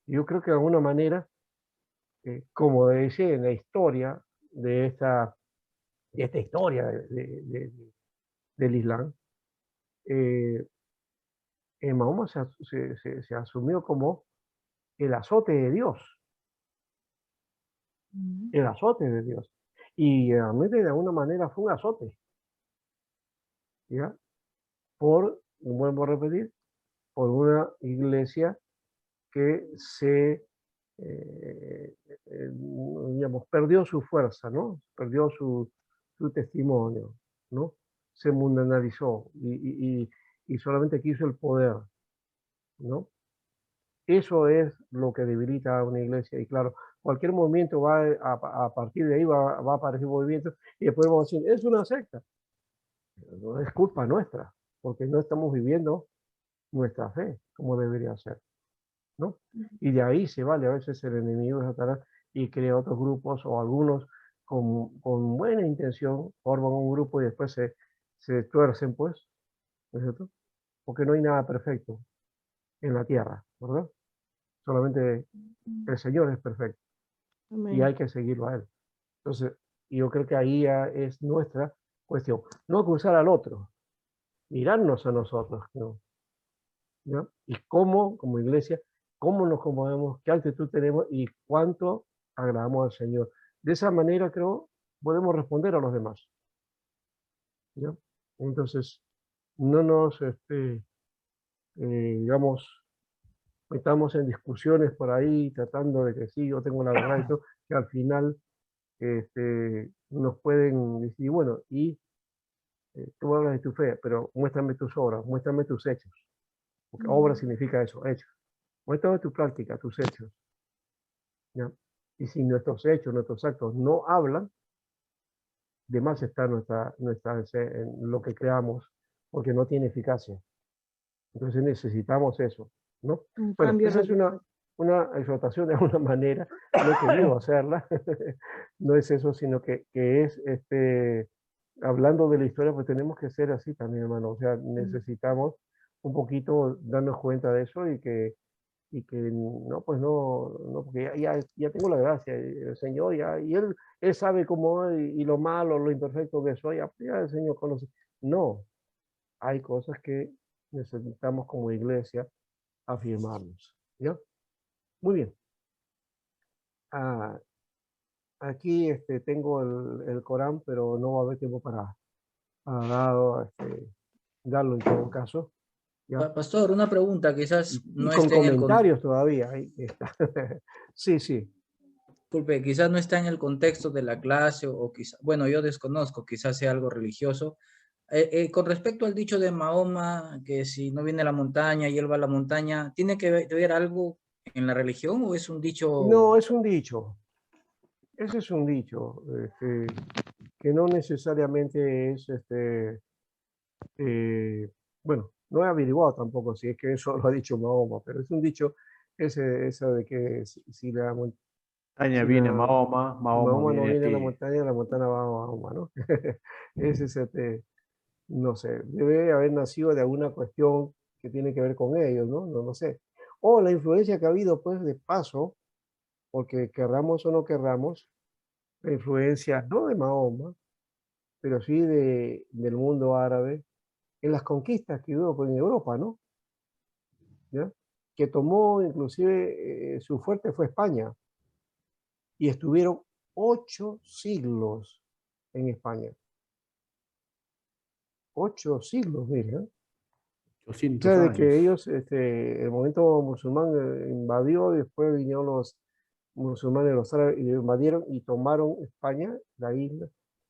yo creo que de alguna manera, como decía en la historia de esta historia del Islam, Mahoma se asumió como el azote de Dios, el azote de Dios. Y realmente de alguna manera fue un azote, ¿ya? Vuelvo a repetir, por una iglesia que digamos, perdió su fuerza, ¿no? Perdió su testimonio, ¿no? Se mundanalizó y solamente quiso el poder, ¿no? Eso es lo que debilita a una iglesia y claro, cualquier movimiento a partir de ahí va a aparecer movimientos y después vamos a decir, es una secta. No es culpa nuestra, porque no estamos viviendo nuestra fe como debería ser, ¿no? Y de ahí se vale a veces el enemigo de Satanás y crea otros grupos o algunos con buena intención forman un grupo y después se tuercen, pues, ¿no es cierto? Porque no hay nada perfecto en la tierra, ¿verdad? Solamente el Señor es perfecto y Amén. hay que seguirlo a Él. Entonces, yo creo que ahí ya es nuestra cuestión. No acusar al otro, mirarnos a nosotros, ¿no? ¿No? Y cómo, como iglesia, cómo nos conmovemos, qué actitud tenemos y cuánto agradamos al Señor. De esa manera, creo, podemos responder a los demás. ¿Ya? Entonces, no nos, digamos, metamos en discusiones por ahí tratando de que sí, yo tengo la verdad y todo, que al final nos pueden decir, bueno, y tú hablas de tu fe, pero muéstrame tus obras, muéstrame tus hechos, porque obra significa eso, hechos. Muéstrame tu práctica, tus hechos. ¿Ya? Y si nuestros hechos, nuestros actos no hablan, de más está en lo que creamos, porque no tiene eficacia. Entonces necesitamos eso, ¿no? Un Bueno, cambio esa es radical. una exhortación de alguna manera, no he querido hacerla, no es eso, sino que es, hablando de la historia, pues tenemos que ser así también, hermano, o sea, necesitamos un poquito darnos cuenta de eso y que no, pues no porque ya tengo la gracia, el Señor ya, y él sabe cómo es y lo malo, lo imperfecto que soy, ya el Señor conoce. No, hay cosas que necesitamos como iglesia afirmarnos, ¿ya? Muy bien. Ah, aquí tengo el Corán, pero no va a haber tiempo para darlo en todo caso, ¿ya? Pastor, una pregunta, quizás Y no con esté en el comentarios todavía, ahí está. Sí, sí. disculpe, quizás no está en el contexto de la clase o quizás, bueno, yo desconozco, quizás sea algo religioso. Con respecto al dicho de Mahoma, que si no viene a la montaña y él va a la montaña, ¿tiene que ver algo en la religión o es un dicho? No, es un dicho. Ese es un dicho, que no necesariamente es, bueno, no he averiguado tampoco si es que eso lo ha dicho Mahoma, pero es un dicho ese de que si Montaña si viene a Mahoma, Mahoma Mahoma no viene a viene a ti. la montaña va a Mahoma, ¿no? Ese es no sé, debe haber nacido de alguna cuestión que tiene que ver con ellos, ¿no? No sé. O la influencia que ha habido, pues, de paso, porque querramos o no querramos, la influencia no de Mahoma, pero sí del mundo árabe, en las conquistas que hubo en Europa, ¿no? ¿Ya? Que tomó, inclusive, su fuerte fue España, y estuvieron 8 siglos en España. 8 siglos, mira. 200 sea, de años. que ellos, el movimiento musulmán invadió, después vinieron los musulmanes, los árabes, y invadieron y tomaron España, la isla,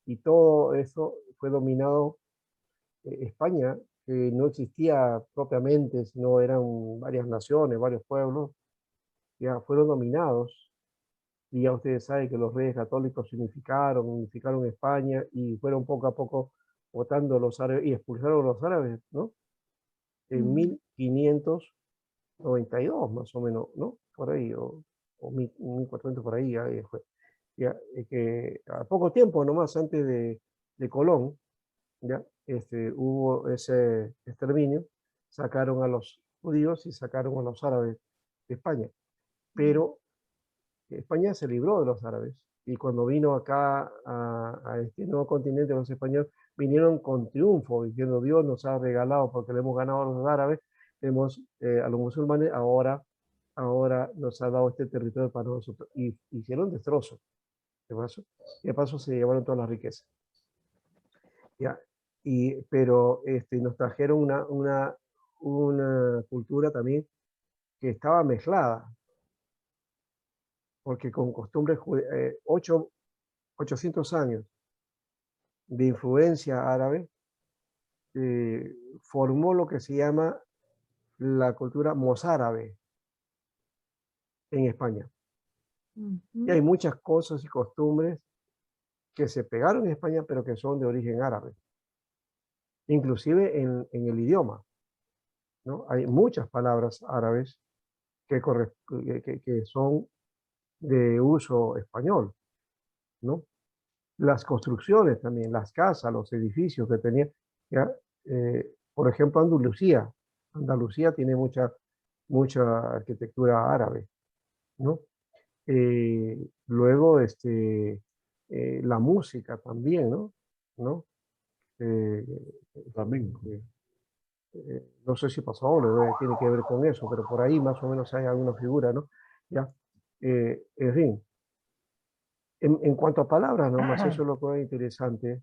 y todo eso fue dominado. España, que no existía propiamente, sino eran varias naciones, varios pueblos, ya fueron dominados. Y ya ustedes saben que los reyes católicos se unificaron España y fueron poco a poco votando a los árabes y expulsaron a los árabes, ¿no? En 1592, más o menos, ¿no? Por ahí, o 1400 por ahí, ya fue. Ya, que a poco tiempo nomás antes de Colón, ya, hubo ese exterminio, sacaron a los judíos y sacaron a los árabes de España. Pero España se libró de los árabes y cuando vino acá a este nuevo continente los españoles vinieron con triunfo diciendo Dios nos ha regalado porque le hemos ganado a los árabes, hemos a los musulmanes, ahora nos ha dado este territorio para nosotros y hicieron destrozos. De paso se llevaron todas las riquezas. Ya, pero nos trajeron una cultura también que estaba mezclada, porque con costumbres 800 años de influencia árabe, formó lo que se llama la cultura mozárabe en España. Y hay muchas cosas y costumbres que se pegaron en España, pero que son de origen árabe, inclusive en el idioma, ¿no? Hay muchas palabras árabes que son de uso español, ¿no? Las construcciones también, las casas, los edificios que tenían, ¿ya? Por ejemplo, Andalucía tiene mucha arquitectura árabe, ¿no? Luego, la música también, ¿no? ¿No? Eh, También. no sé si pasó tiene que ver con eso, pero por ahí más o menos hay alguna figura, ¿no? ¿Ya? En fin, en cuanto a palabras, nomás eso es lo que es interesante.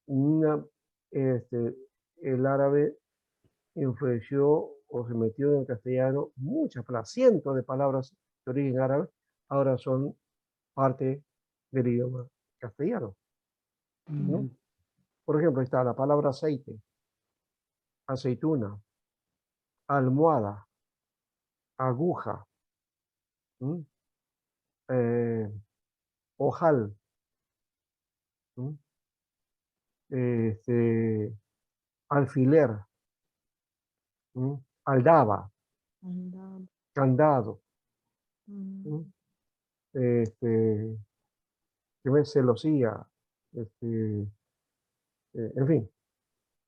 Una, el árabe influenció o se metió en el castellano muchas palabras, cientos de palabras de origen árabe, ahora son parte del idioma castellano, ¿no? Por ejemplo, está la palabra aceite, aceituna, almohada, aguja, ojal, alfiler, aldaba, candado, celosía, en fin,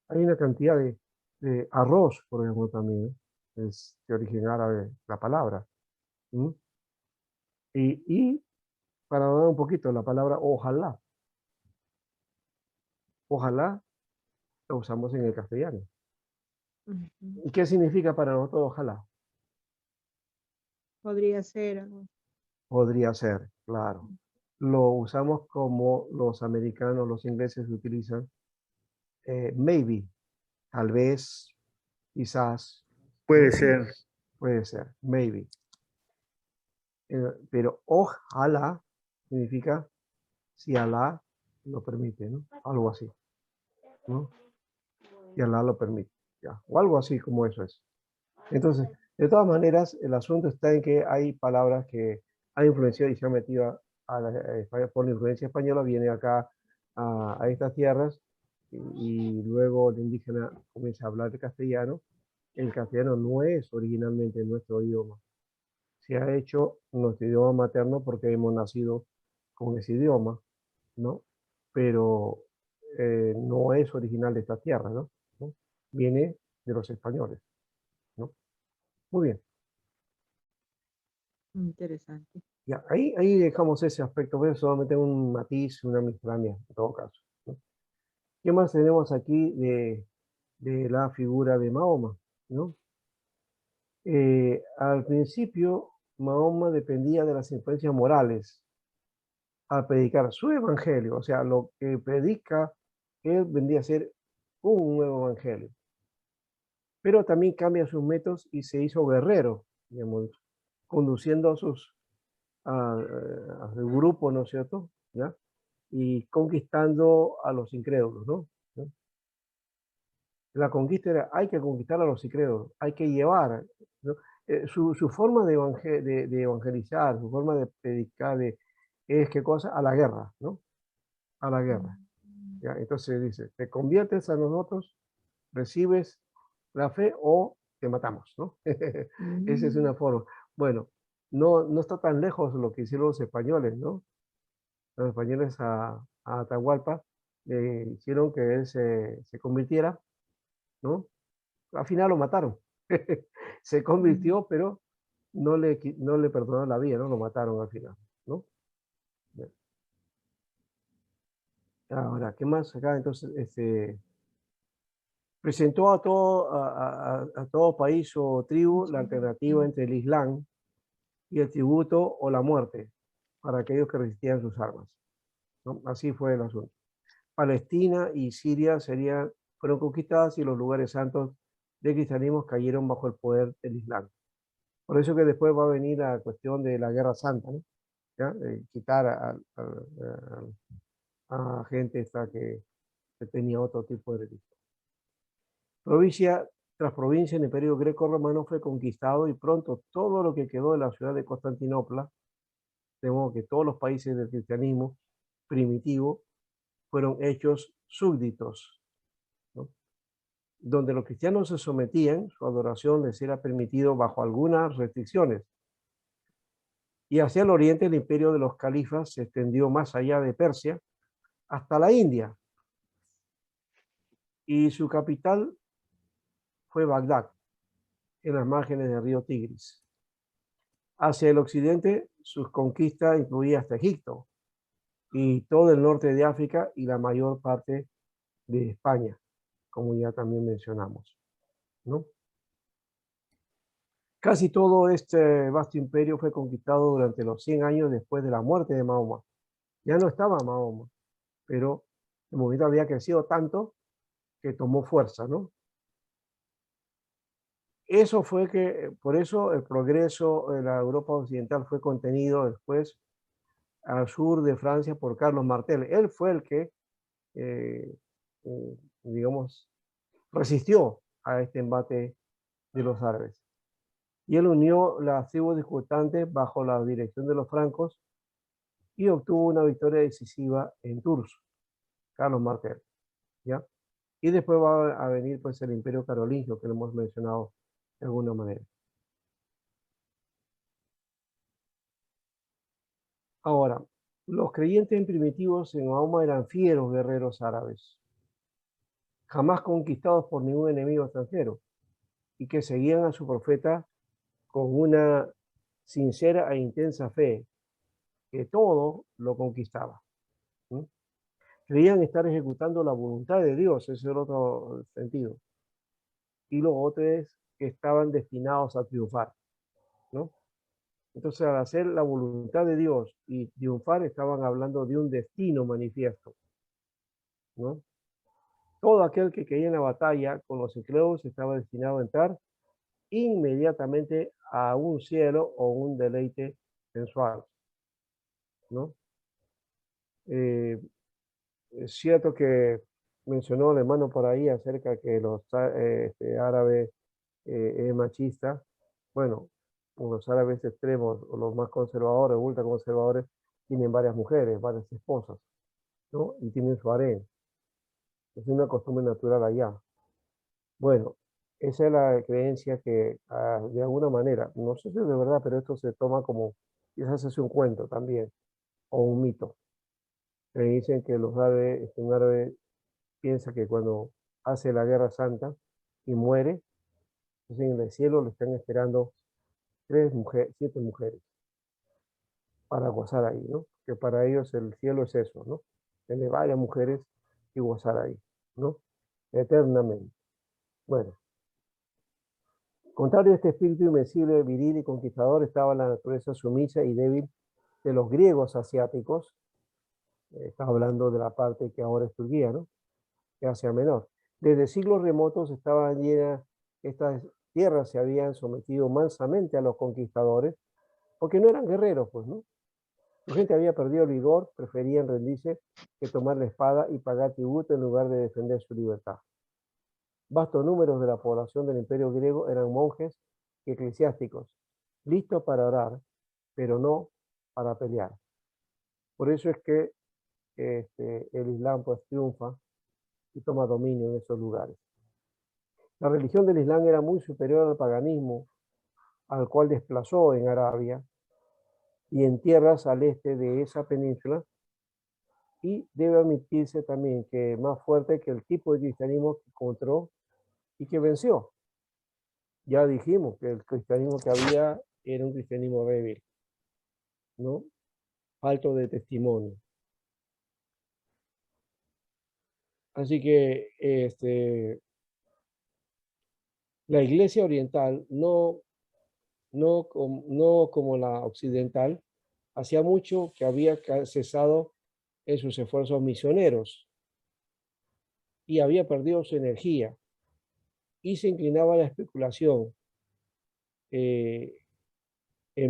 hay una cantidad de arroz, por ejemplo, también, es de origen árabe la palabra. Y para dar un poquito, la palabra ojalá. Ojalá lo usamos en el castellano. ¿Y qué significa para nosotros ojalá? Podría ser algo. Podría ser, claro. Lo usamos como los americanos, los ingleses utilizan maybe, tal vez, quizás. Puede ser. Puede ser, maybe. Pero ojalá significa si Alá lo permite, ¿no? Algo así, ¿no? Si Alá lo permite, ya. O algo así como eso es. Entonces, de todas maneras, el asunto está en que hay palabras que han influenciado y se han metido a España por la influencia española, viene acá a estas tierras y luego el indígena comienza a hablar de castellano. El castellano no es originalmente nuestro idioma. Se ha hecho nuestro idioma materno porque hemos nacido con ese idioma, ¿no? Pero no es original de esta tierra, ¿no? Viene de los españoles, ¿no? Muy bien. Interesante. Ya, ahí dejamos ese aspecto, pero solamente un matiz, una miscelánea, en todo caso, ¿no? ¿Qué más tenemos aquí de la figura de Mahoma, ¿no? Al principio, Mahoma dependía de las influencias morales al predicar su evangelio, o sea, lo que predica, él vendría a ser un nuevo evangelio. pero también cambia sus métodos y se hizo guerrero, digamos, conduciendo a su grupo, ¿no es cierto? ¿Ya? Y conquistando a los incrédulos, ¿no? ¿Ya? La conquista era, hay que conquistar a los incrédulos, hay que llevar, ¿no? Su forma de evangelizar, su forma de predicar, es qué cosa, a la guerra, ¿no? A la guerra. ¿Ya? Entonces dice, te conviertes a nosotros, recibes la fe o te matamos, ¿no? Esa es una forma. Bueno, no está tan lejos lo que hicieron los españoles, ¿no? Los españoles a Atahualpa le hicieron que él se convirtiera, ¿no? Al final lo mataron. Se convirtió, pero no le perdonaron la vida, ¿no? Lo mataron al final, ¿no? Bien. Ahora, ¿qué más acá? Entonces, presentó a todo país o tribu la alternativa entre el Islam y el tributo o la muerte para aquellos que resistían sus armas, ¿no? Así fue el asunto. Palestina y Siria fueron conquistadas y los lugares santos del cristianismo cayeron bajo el poder del Islam. Por eso que después va a venir la cuestión de la Guerra Santa, ¿no? ¿Ya? Quitar a gente esta que tenía otro tipo de religión. Provincia tras provincia, el Imperio Greco-Romano fue conquistado y pronto todo lo que quedó de la ciudad de Constantinopla, de modo que todos los países del cristianismo primitivo fueron hechos súbditos, ¿no? Donde los cristianos se sometían, su adoración les era permitido bajo algunas restricciones. Y hacia el oriente el imperio de los califas se extendió más allá de Persia hasta la India. Y su capital fue Bagdad, en las márgenes del río Tigris. Hacia el occidente, sus conquistas incluían hasta Egipto y todo el norte de África y la mayor parte de España, como ya también mencionamos, ¿no? Casi todo este vasto imperio fue conquistado durante los 100 años después de la muerte de Mahoma. Ya no estaba Mahoma, pero el movimiento había crecido tanto que tomó fuerza, ¿no? Eso fue por eso el progreso de la Europa occidental fue contenido después al sur de Francia por Carlos Martel. Él fue el que, digamos, resistió a este embate de los árabes. Y él unió las tribus discordantes bajo la dirección de los francos y obtuvo una victoria decisiva en Tours, Carlos Martel, ¿ya? Y después va a venir pues el Imperio Carolingio, que lo hemos mencionado de alguna manera. Ahora, los creyentes primitivos en Mahoma eran fieros guerreros árabes, jamás conquistados por ningún enemigo extranjero, y que seguían a su profeta con una sincera e intensa fe, que todo lo conquistaba. ¿Sí? Creían estar ejecutando la voluntad de Dios, ese es el otro sentido. Y los otros que estaban destinados a triunfar, ¿no? Entonces, al hacer la voluntad de Dios y triunfar, estaban hablando de un destino manifiesto, ¿no? Todo aquel que caía en la batalla con los incrédulos estaba destinado a entrar inmediatamente a un cielo o un deleite sensual, ¿no? Es cierto que mencionó el hermano por ahí acerca que los árabes es machista. Bueno, los árabes extremos o los más conservadores, ultraconservadores, tienen varias mujeres, varias esposas, ¿no? Y tienen su harén. Es una costumbre natural allá. Bueno, esa es la creencia que de alguna manera, no sé si es de verdad, pero esto se toma como, quizás es un cuento también, o un mito. Me dicen que los árabes, un árabe piensa que cuando hace la guerra santa y muere, entonces en el cielo le están esperando 7 mujeres para gozar ahí, ¿no? Que para ellos el cielo es eso, ¿no? Tener varias mujeres y gozar ahí, ¿no? Eternamente. Bueno, contrario a este espíritu invencible, viril y conquistador, estaba la naturaleza sumisa y débil de los griegos asiáticos. Estaba hablando de la parte que ahora es Turquía, ¿no? Que Asia Menor. Desde siglos remotos estaban llenas estas tierras se habían sometido mansamente a los conquistadores, porque no eran guerreros, pues, ¿no? Su gente había perdido el vigor, preferían rendirse que tomar la espada y pagar tributo en lugar de defender su libertad. Vastos números de la población del imperio griego eran monjes y eclesiásticos, listos para orar, pero no para pelear. Por eso es que el Islam pues triunfa y toma dominio en esos lugares. La religión del Islam era muy superior al paganismo, al cual desplazó en Arabia y en tierras al este de esa península, y debe admitirse también que más fuerte que el tipo de cristianismo que encontró y que venció. Ya dijimos que el cristianismo que había era un cristianismo débil, ¿no? Falto de testimonio. Así que la iglesia oriental, no como la occidental, hacía mucho que había cesado en sus esfuerzos misioneros y había perdido su energía y se inclinaba a la especulación en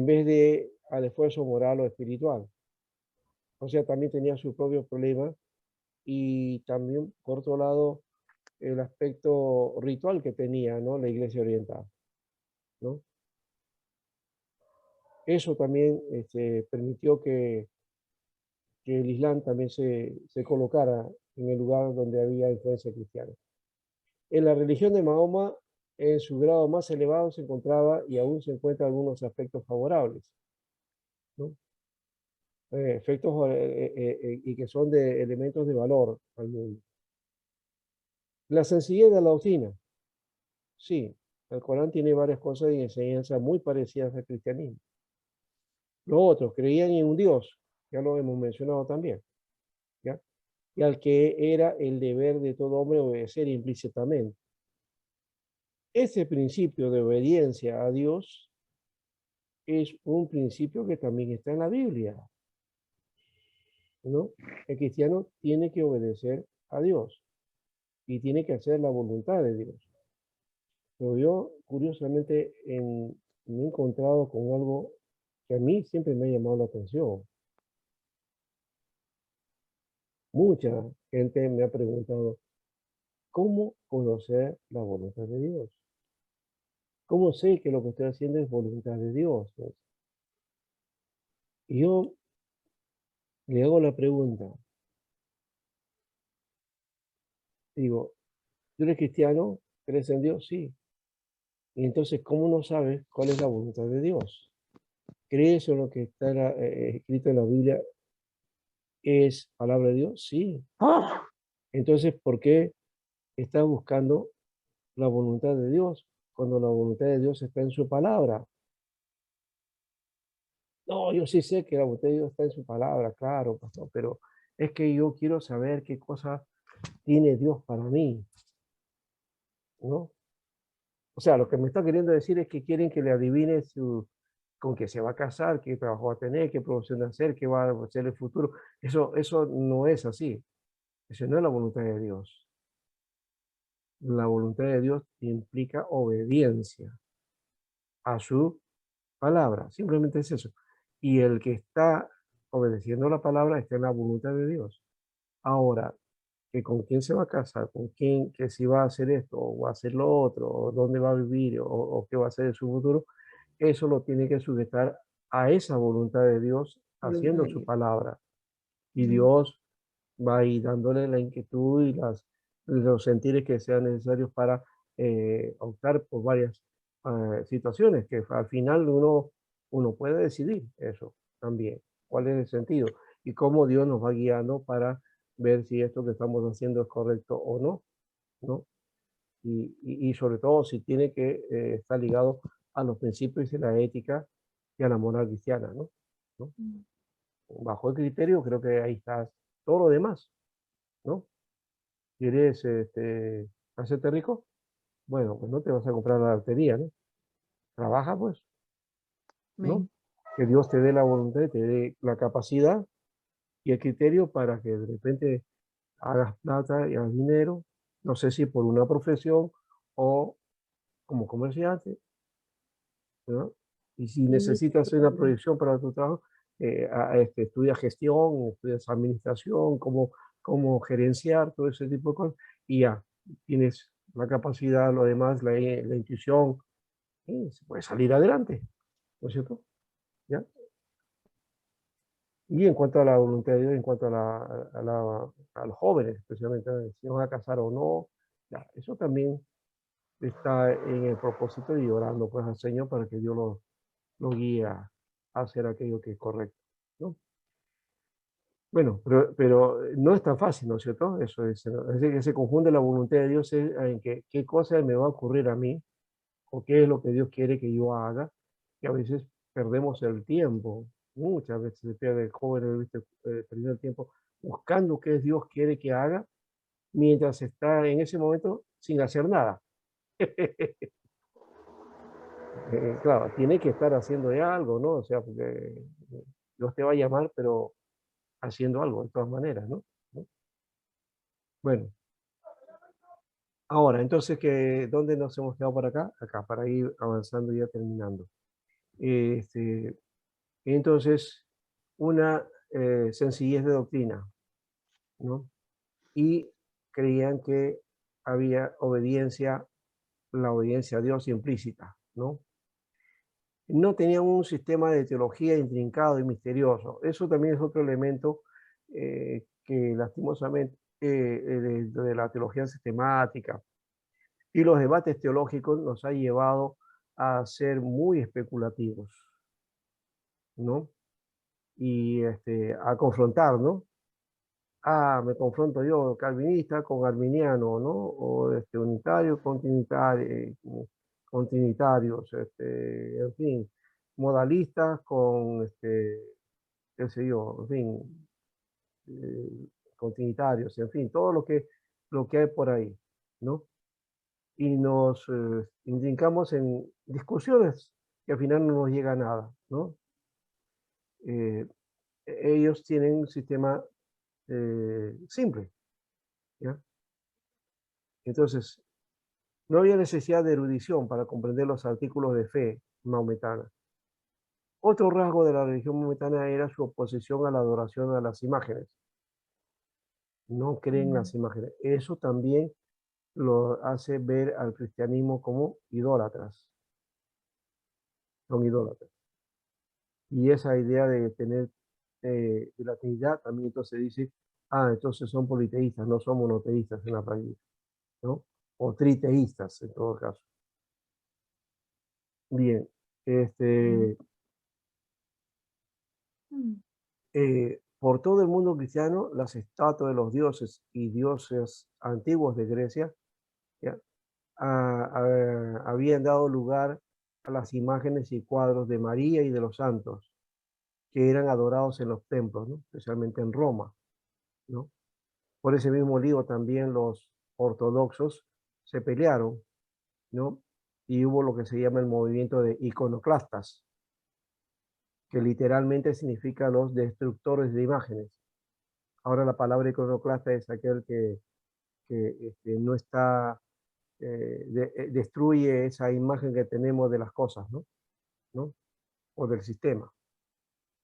vez de al esfuerzo moral o espiritual. O sea, también tenía su propio problema y también, por otro lado, el aspecto ritual que tenía, ¿no?, la iglesia oriental, ¿no? Eso también permitió que el Islam también se colocara en el lugar donde había influencia cristiana. En la religión de Mahoma, en su grado más elevado, se encontraba y aún se encuentran algunos aspectos favorables, ¿no? Efectos y que son de elementos de valor al mundo. La sencillez de la doctrina. Sí, el Corán tiene varias cosas y enseñanzas muy parecidas al cristianismo. Los otros creían en un Dios, ya lo hemos mencionado también, ¿ya? Y al que era el deber de todo hombre obedecer implícitamente. Ese principio de obediencia a Dios es un principio que también está en la Biblia, ¿no? El cristiano tiene que obedecer a Dios y tiene que hacer la voluntad de Dios. Pero yo, curiosamente, me he encontrado con algo que a mí siempre me ha llamado la atención. Mucha gente me ha preguntado, ¿cómo conocer la voluntad de Dios? ¿Cómo sé que lo que estoy haciendo es voluntad de Dios? Y yo le hago la pregunta, digo, ¿tú eres cristiano? ¿Crees en Dios? Sí. Y entonces, ¿cómo no sabes cuál es la voluntad de Dios? ¿Crees en lo que está escrito en la Biblia es palabra de Dios? Sí. Entonces, ¿por qué estás buscando la voluntad de Dios cuando la voluntad de Dios está en su palabra? No, yo sí sé que la voluntad de Dios está en su palabra, claro, pastor, pero es que yo quiero saber qué cosa tiene Dios para mí, ¿no? O sea, lo que me está queriendo decir es que quieren que le adivine con qué se va a casar, qué trabajo va a tener, qué profesión va a hacer, qué va a hacer el futuro. Eso no es así. Eso no es la voluntad de Dios. La voluntad de Dios implica obediencia a su palabra. Simplemente es eso. Y el que está obedeciendo la palabra está en la voluntad de Dios. Ahora, que con quién se va a casar, con quién, que si va a hacer esto, o va a hacer lo otro, o dónde va a vivir, o qué va a hacer en su futuro, eso lo tiene que sujetar a esa voluntad de Dios haciendo su palabra. Y Dios va a ir dándole la inquietud y los sentires que sean necesarios para optar por varias situaciones, que al final uno puede decidir eso también, cuál es el sentido y cómo Dios nos va guiando para ver si esto que estamos haciendo es correcto o no, ¿no? Y sobre todo si tiene que estar ligado a los principios de la ética y a la moral cristiana, ¿no? ¿No? Bajo el criterio creo que ahí está todo lo demás, ¿no? ¿Quieres hacerte rico? Bueno, pues no te vas a comprar la lotería, ¿no? Trabaja pues, ¿no? Que Dios te dé la voluntad, te dé la capacidad y el criterio para que de repente hagas plata y hagas dinero, no sé si por una profesión o como comerciante, ¿no? Y si Y necesitas una proyección para tu trabajo, estudias gestión, estudias administración, cómo gerenciar, todo ese tipo de cosas, y ya tienes la capacidad, lo demás, la intuición, y se puede salir adelante, ¿no es cierto? ¿Ya? Y en cuanto a la voluntad de Dios, en cuanto a los jóvenes, especialmente, si van a casar o no, ya, eso también está en el propósito de ir orando pues al Señor para que Dios lo guíe a hacer aquello que es correcto, ¿no? Bueno, pero no es tan fácil, ¿no es cierto? Eso es que se confunde la voluntad de Dios en qué cosa me va a ocurrir a mí, o qué es lo que Dios quiere que yo haga, que a veces perdemos el tiempo, muchas veces se pierde el joven, ¿viste? Perdiendo el tiempo buscando qué Dios quiere que haga, mientras está en ese momento sin hacer nada. Claro, tiene que estar haciendo ya algo, ¿no? O sea, porque Dios te va a llamar, pero haciendo algo, de todas maneras, ¿no? Bueno, ahora, entonces, ¿dónde nos hemos quedado por acá? Acá, para ir avanzando y ya terminando. Este, entonces, una sencillez de doctrina, ¿no? Y creían que había obediencia, la obediencia a Dios implícita, ¿no? No tenían un sistema de teología intrincado y misterioso. Eso también es otro elemento que lastimosamente de la teología sistemática y los debates teológicos nos ha llevado a ser muy especulativos, ¿no? Y a confrontar, ¿no? Me confronto yo, calvinista con arminiano, ¿no? O unitario con trinitarios, en fin, modalistas con, qué sé yo, en fin, con trinitarios, en fin, todo lo que hay por ahí, ¿no? Y nos intrincamos en discusiones que al final no nos llega a nada, ¿no? Eh, ellos tienen un sistema simple, ¿ya? Entonces, no había necesidad de erudición para comprender los artículos de fe maometana. Otro rasgo de la religión maometana era su oposición a la adoración a las imágenes. No creen en las imágenes. Eso también lo hace ver al cristianismo como idólatras. Son idólatras. Y esa idea de tener de la Trinidad también entonces dice, entonces son politeístas, no son monoteístas en la práctica, ¿no? O triteístas en todo caso. Bien, por todo el mundo cristiano, las estatuas de los dioses y dioses antiguos de Grecia, ¿ya? Habían dado lugar a las imágenes y cuadros de María y de los santos, que eran adorados en los templos, ¿no? Especialmente en Roma, ¿no? Por ese mismo lío también los ortodoxos se pelearon, ¿no? Y hubo lo que se llama el movimiento de iconoclastas, que literalmente significa los destructores de imágenes. Ahora la palabra iconoclasta es aquel que no está, destruye esa imagen que tenemos de las cosas, ¿no? ¿No? O del sistema.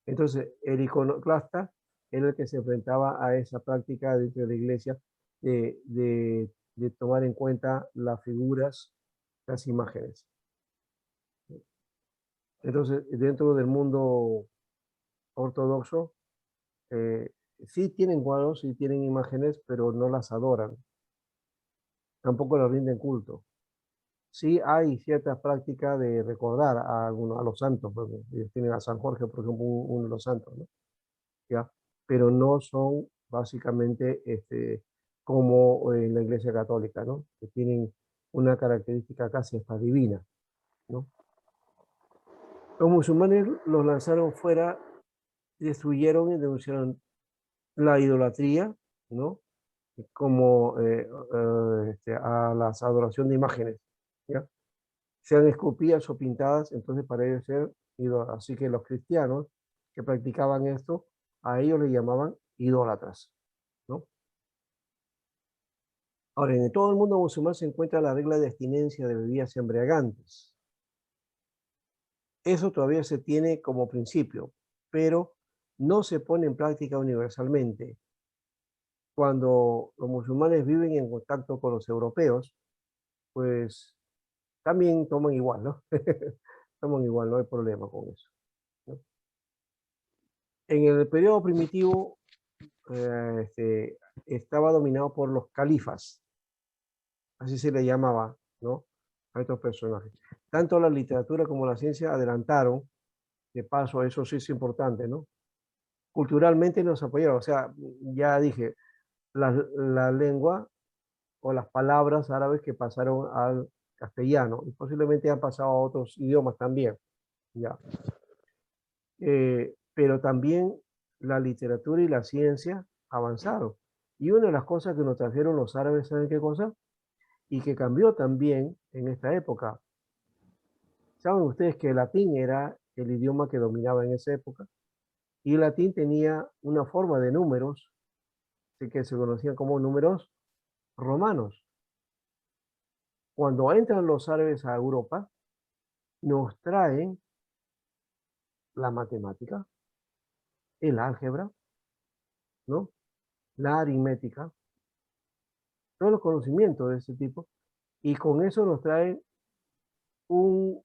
Entonces, el iconoclasta era el que se enfrentaba a esa práctica dentro de la iglesia de tomar en cuenta las figuras, las imágenes. Entonces, dentro del mundo ortodoxo, sí tienen cuadros, sí tienen imágenes, pero no las adoran. Tampoco las rinden culto. Sí hay cierta práctica de recordar a los santos, porque ellos tienen a San Jorge, por ejemplo, uno de los santos, ¿no? ¿Ya? Pero no son básicamente como en la Iglesia Católica, ¿no? Que tienen una característica casi hasta divina, ¿no? Los musulmanes los lanzaron fuera, destruyeron y denunciaron la idolatría, ¿no? Como a la adoración de imágenes, ¿ya? Sean esculpidas o pintadas, entonces para ellos ser ídolos. Así que los cristianos que practicaban esto, a ellos le llamaban idólatras, ¿no? Ahora, en todo el mundo musulmán se encuentra la regla de abstinencia de bebidas embriagantes. Eso todavía se tiene como principio, pero no se pone en práctica universalmente. Cuando los musulmanes viven en contacto con los europeos, pues también toman igual, ¿no? Toman igual, no hay problema con eso, ¿no? En el periodo primitivo estaba dominado por los califas, así se le llamaba, ¿no? A estos personajes. Tanto la literatura como la ciencia adelantaron, de paso, eso sí es importante, ¿no? Culturalmente nos apoyaron, o sea, ya dije, la lengua o las palabras árabes que pasaron al castellano y posiblemente han pasado a otros idiomas también, ya. Pero también la literatura y la ciencia avanzaron. Y una de las cosas que nos trajeron los árabes, ¿saben qué cosa? Y que cambió también en esta época. ¿Saben ustedes que el latín era el idioma que dominaba en esa época? Y el latín tenía una forma de números que se conocían como números romanos. Cuando entran los árabes a Europa, nos traen la matemática, el álgebra, ¿no? La aritmética, todos los conocimientos de ese tipo, y con eso nos traen un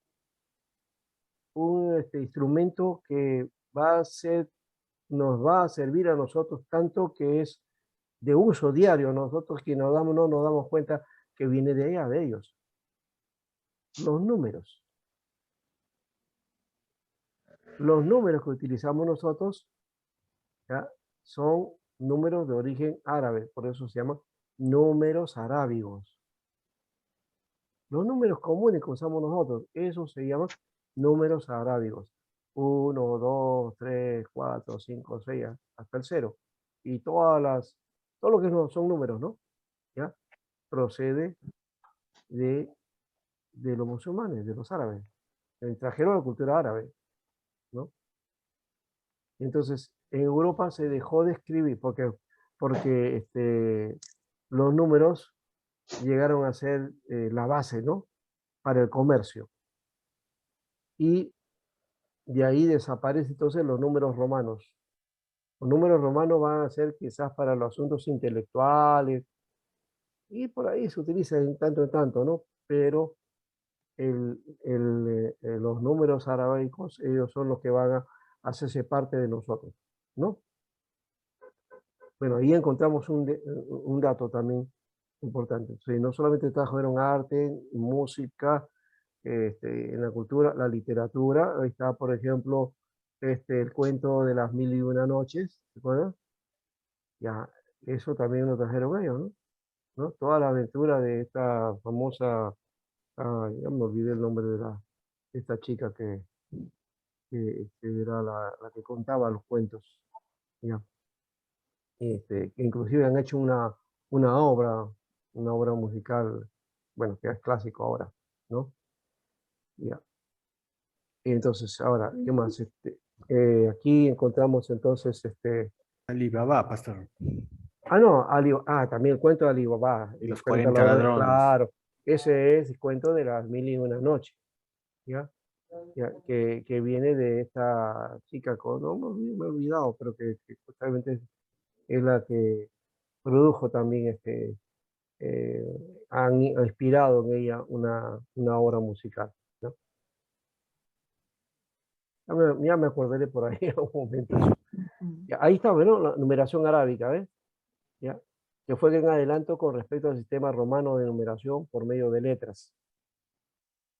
instrumento que va a ser, nos va a servir a nosotros tanto que es de uso diario, nosotros que no nos damos cuenta que viene de allá, de ellos. Los números. Los números que utilizamos nosotros, ¿ya?, son números de origen árabe, por eso se llaman números arábigos. Los números comunes que usamos nosotros, esos se llaman números arábigos. 1, 2, 3, 4, 5, 6, hasta el 0. Y todo lo que no son números, ¿no? ¿Ya? Procede de los musulmanes, de los árabes. Trajeron la cultura árabe, ¿no? Entonces, en Europa se dejó de escribir porque los números llegaron a ser la base, ¿no?, para el comercio. Y de ahí desaparecen entonces los números romanos. Los números romanos van a ser quizás para los asuntos intelectuales, y por ahí se utiliza en tanto, ¿no? Pero los números arábicos, ellos son los que van a hacerse parte de nosotros, ¿no? Bueno, ahí encontramos un dato también importante. Sí, no solamente trajeron arte, música, en la cultura, la literatura. Ahí está, por ejemplo, el cuento de las 1001 noches, ¿se acuerdan? Ya, eso también lo trajeron ellos, ¿no? ¿No? Toda la aventura de esta famosa, ya me olvidé el nombre de esta chica que era la que contaba los cuentos, ya. Que inclusive han hecho una obra musical, bueno, que es clásico ahora, ¿no? Ya. Entonces, ahora, ¿qué más? Aquí encontramos entonces, Alibaba, pastor. no, también el cuento de Alibaba, Y los cuento 40 ladrones. claro, ese es el cuento de las 1001 noches, ¿ya? Ya, que viene de esta chica, no me he olvidado, pero que justamente es la que produjo también, eh, han inspirado en ella una obra musical, ¿no? Ya me acordaré por ahí en un momento. Ya, ahí está, bueno, la numeración arábica, ¿ves? ¿Ya? Que fue en adelanto con respecto al sistema romano de numeración por medio de letras.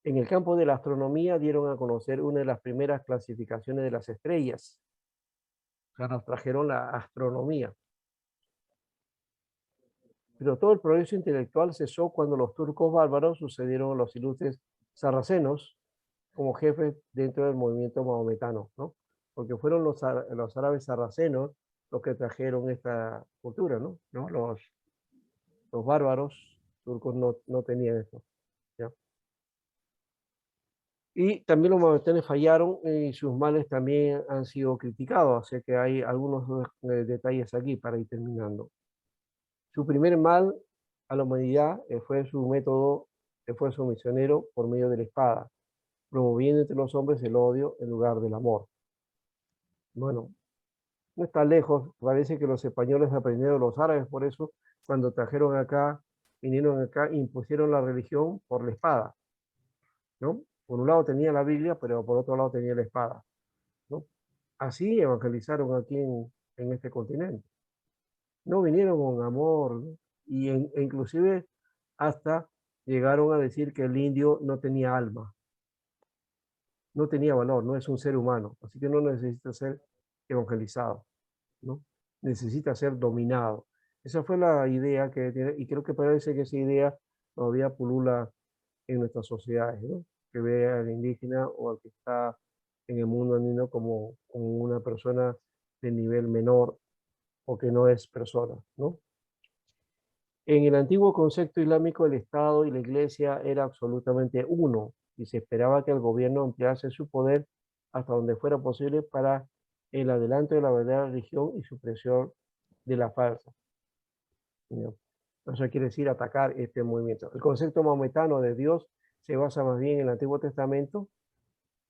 En el campo de la astronomía dieron a conocer una de las primeras clasificaciones de las estrellas. O sea, nos trajeron la astronomía. Pero todo el progreso intelectual cesó cuando los turcos bárbaros sucedieron a los ilustres sarracenos como jefes dentro del movimiento maometano, ¿no? Porque fueron los árabes sarracenos los que trajeron esta cultura, ¿no? Los bárbaros turcos no tenían esto, ¿ya? Y también los maometanos fallaron y sus males también han sido criticados, así que hay algunos detalles aquí para ir terminando. Su primer mal a la humanidad fue su método, fue su misionero por medio de la espada, promoviendo entre los hombres el odio en lugar del amor. Bueno, no está lejos, parece que los españoles aprendieron de los árabes, por eso cuando trajeron acá, vinieron acá, impusieron la religión por la espada, ¿no? Por un lado tenía la Biblia, pero por otro lado tenía la espada, ¿no? Así evangelizaron aquí en este continente. No vinieron con amor, ¿no? E inclusive hasta llegaron a decir que el indio no tenía alma, no tenía valor, no es un ser humano, así que no necesita ser evangelizado, ¿no? Necesita ser dominado. Esa fue la idea que tiene, y creo que parece que esa idea todavía pulula en nuestras sociedades, ¿no? Que ve al indígena o al que está en el mundo andino como una persona de nivel menor o que no es persona, ¿no? En el antiguo concepto islámico, el Estado y la Iglesia era absolutamente uno y se esperaba que el gobierno emplease su poder hasta donde fuera posible para el adelanto de la verdadera religión y supresión de la falsa, ¿no? Eso quiere decir atacar este movimiento. El concepto maometano de Dios se basa más bien en el Antiguo Testamento,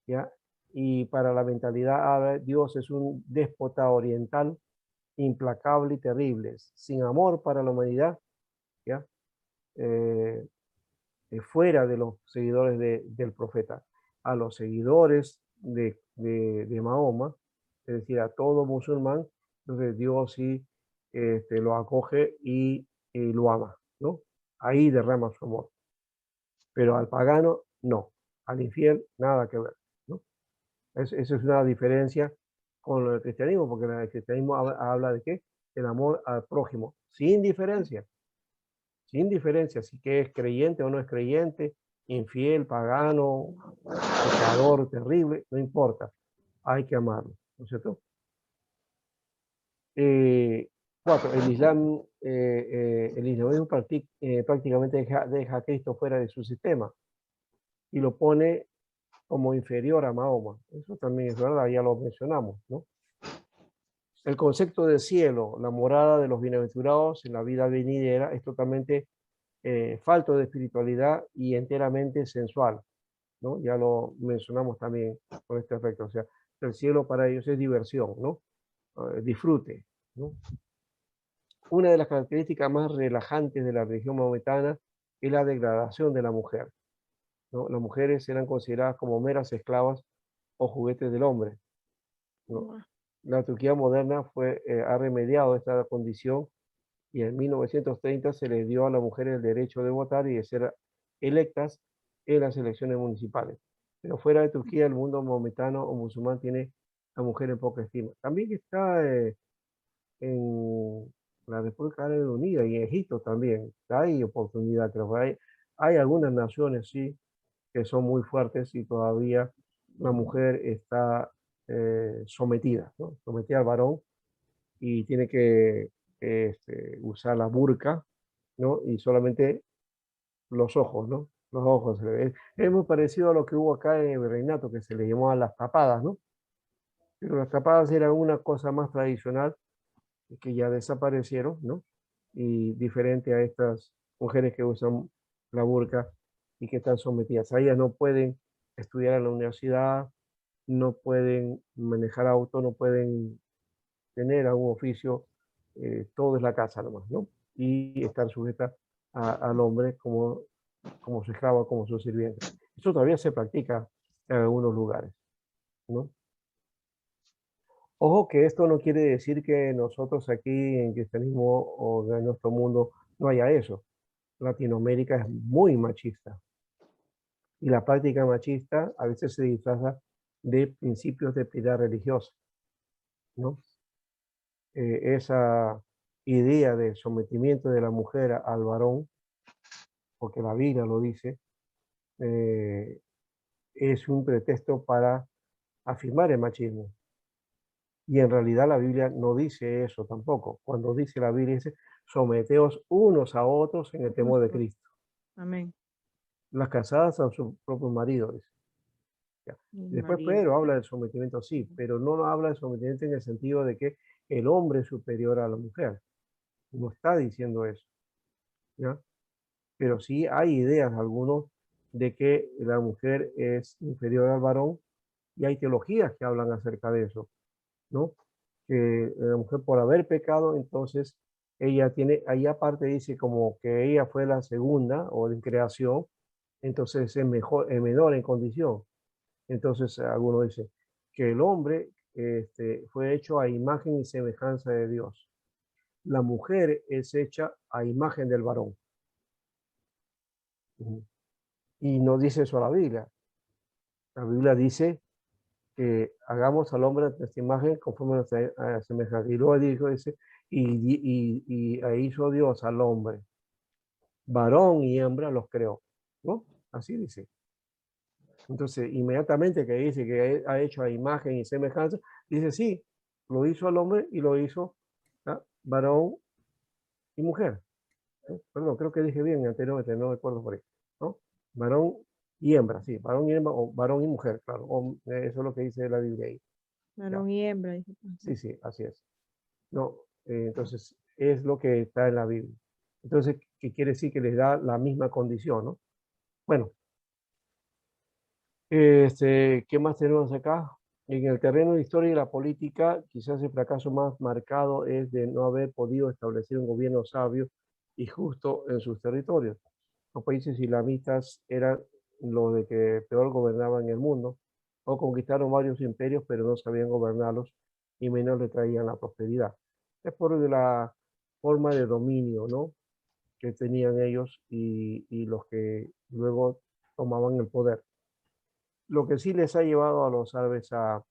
¿ya? Y para la mentalidad árabe, Dios es un déspota oriental implacable y terrible, sin amor para la humanidad, ¿ya? Eh, fuera de los seguidores del profeta. A los seguidores de Mahoma, es decir, a todo musulmán, entonces Dios sí lo acoge y lo ama, ¿no? Ahí derrama su amor. Pero al pagano, no. Al infiel, nada que ver, ¿no? Esa es una diferencia con el cristianismo, porque el cristianismo habla de qué? El amor al prójimo, sin diferencia, si que es creyente o no es creyente, infiel, pagano, pecador, terrible, no importa, hay que amarlo, ¿no es cierto? 4. El islamismo prácticamente deja a Cristo fuera de su sistema y lo pone como inferior a Mahoma. Eso también es verdad, ya lo mencionamos, ¿no? El concepto del cielo, la morada de los bienaventurados en la vida venidera, es totalmente falto de espiritualidad y enteramente sensual, ¿no? Ya lo mencionamos también con este aspecto. O sea, el cielo para ellos es diversión, ¿no? Disfrute, ¿no? Una de las características más relajantes de la religión maometana es la degradación de la mujer, ¿no? Las mujeres eran consideradas como meras esclavas o juguetes del hombre, ¿no? La Turquía moderna ha remediado esta condición y en 1930 se les dio a las mujeres el derecho de votar y de ser electas en las elecciones municipales. Pero fuera de Turquía, el mundo maometano o musulmán tiene a la mujer en poca estima. También está en la República Árabe Unida y en Egipto también. Hay oportunidad, creo que hay algunas naciones, sí, que son muy fuertes y todavía la mujer está sometida, ¿no? Sometida al varón y tiene que usar la burka, ¿no? Y solamente los ojos, ¿no? Los ojos se le ven. Es muy parecido a lo que hubo acá en el virreinato, que se le llamaba las tapadas, ¿no? Pero las tapadas eran una cosa más tradicional que ya desaparecieron, ¿no? Y diferente a estas mujeres que usan la burka y que están sometidas. A ellas no pueden estudiar en la universidad, no pueden manejar auto, no pueden tener algún oficio, todo es la casa nomás, ¿no? Y estar sujeta al hombre como su esclava, como su sirviente. Eso todavía se practica en algunos lugares, ¿no? Ojo que esto no quiere decir que nosotros aquí en cristianismo o en nuestro mundo no haya eso. Latinoamérica es muy machista y la práctica machista a veces se disfraza de principios de piedad religiosa, ¿no? Esa idea de sometimiento de la mujer al varón, porque la Biblia lo dice, es un pretexto para afirmar el machismo. Y en realidad la Biblia no dice eso tampoco. Cuando dice la Biblia dice, someteos unos a otros en el temor de Cristo. Amén. Las casadas a sus propios maridos. ¿Ya? Después Pedro habla del sometimiento, sí, pero no habla de sometimiento en el sentido de que el hombre es superior a la mujer. No está diciendo eso. ¿ya? Pero sí hay ideas, algunos, de que la mujer es inferior al varón, y hay teologías que hablan acerca de eso, ¿no? Que la mujer por haber pecado, entonces ella tiene, ahí aparte dice como que ella fue la segunda o en creación, entonces es mejor, es menor en condición. Entonces algunos dicen que el hombre fue hecho a imagen y semejanza de Dios. La mujer es hecha a imagen del varón. Y no dice eso la Biblia. La Biblia dice que hagamos al hombre a nuestra imagen conforme a nuestra semejanza. Y luego dice, y hizo Dios al hombre, varón y hembra los creó, ¿no? Así dice. Entonces, inmediatamente que dice que ha hecho a imagen y semejanza, dice, sí, lo hizo al hombre y lo hizo varón y mujer. Perdón, creo que dije bien anteriormente, no me acuerdo por ahí, ¿no? Varón y hembra, sí, varón y hembra, o varón y mujer, claro, eso es lo que dice la Biblia ahí. Varón y hembra. Dice. Sí, sí, así es. No, entonces es lo que está en la Biblia. Entonces, ¿qué quiere decir? Que les da la misma condición, ¿no? Bueno, ¿qué más tenemos acá? En el terreno de historia y la política, quizás el fracaso más marcado es de no haber podido establecer un gobierno sabio y justo en sus territorios. Los países islamistas eran los de que peor gobernaban el mundo, o conquistaron varios imperios, pero no sabían gobernarlos y menos le traían la prosperidad. Es por la forma de dominio, ¿no?, que tenían ellos y los que luego tomaban el poder. Lo que sí les ha llevado a los árabes a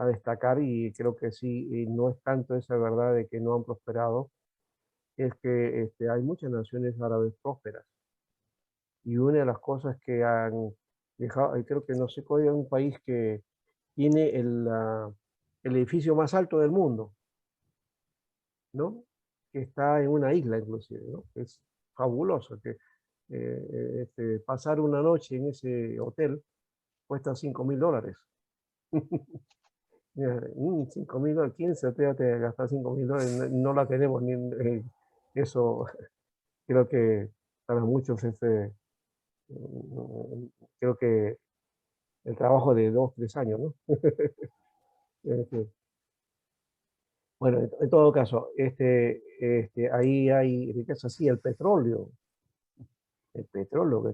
destacar, y creo que sí, y no es tanto esa verdad de que no han prosperado, es que hay muchas naciones árabes prósperas. Y una de las cosas que han dejado, y creo que no sé cuál es un país que tiene el edificio más alto del mundo, ¿no? Que está en una isla inclusive, ¿no? Es fabuloso que pasar una noche en ese hotel cuesta $5.000. 5.000, ¿quién se atreve a gastar $5.000? No, no la tenemos, ni eso creo que para muchos es, creo que el trabajo de 2, 3 años, ¿no? Bueno, en todo caso, ahí hay riqueza, sí, el petróleo que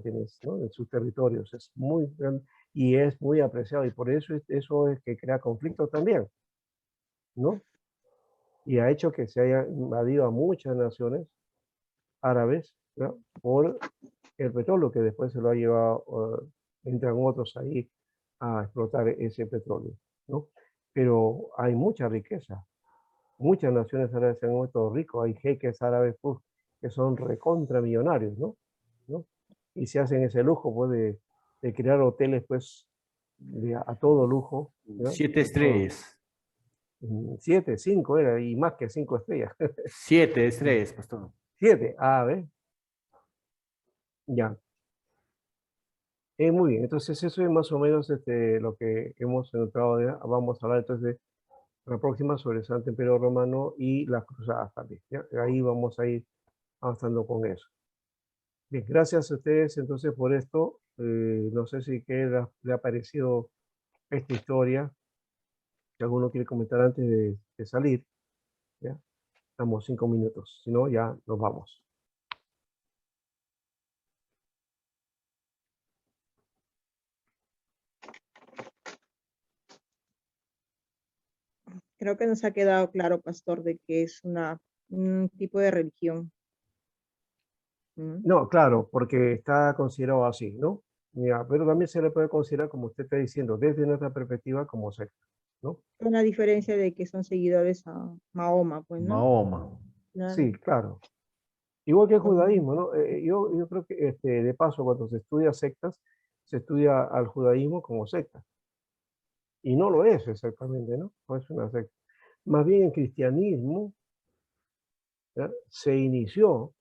tienes, ¿no?, en sus territorios es muy grande y es muy apreciado, y por eso eso es que crea conflictos también, ¿no? Y ha hecho que se haya invadido a muchas naciones árabes, ¿no?, por el petróleo que después se lo ha llevado, entran otros ahí a explotar ese petróleo, ¿no? Pero hay mucha riqueza. Muchas naciones árabes se han vuelto ricos. Hay jeques árabes que son recontra millonarios, ¿no? Y se hacen ese lujo, pues, de crear hoteles, pues, a todo lujo, ¿no? 7 estrellas. 7, 5 era, y más que 5 estrellas. 7 estrellas, pastor. 7, ¿ves? Ya. Muy bien, entonces eso es más o menos lo que hemos entrado. Vamos a hablar entonces la próxima sobre el Santo Imperio Romano y las cruzadas también, ¿ya? Ahí vamos a ir avanzando con eso. Bien, gracias a ustedes entonces por esto. No sé si le ha parecido esta historia, si alguno quiere comentar antes de salir, ¿ya? Estamos 5 minutos, si no ya nos vamos. Creo que nos ha quedado claro, pastor, de que es un tipo de religión. No, claro, porque está considerado así, ¿no? Ya, pero también se le puede considerar, como usted está diciendo, desde nuestra perspectiva, como secta, ¿no? Con la diferencia de que son seguidores a Mahoma, pues, ¿no? Mahoma. Claro. Sí, claro. Igual que el judaísmo, ¿no? Yo creo que de paso, cuando se estudia sectas, se estudia al judaísmo como secta. Y no lo es exactamente, ¿no? No es una secta. Más bien el cristianismo, ¿ya?, se inició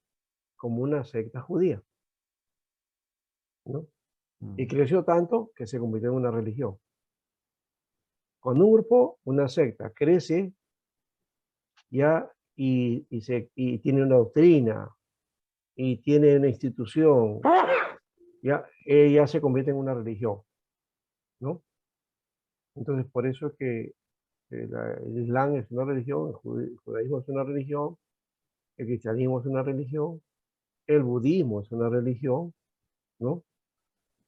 como una secta judía, ¿no? Y creció tanto que se convirtió en una religión. Cuando un grupo, una secta, crece ya y tiene una doctrina y tiene una institución, ya, ya se convierte en una religión, ¿no? Entonces, por eso es que el Islam es una religión, el judaísmo es una religión, el cristianismo es una religión, el budismo es una religión, ¿no?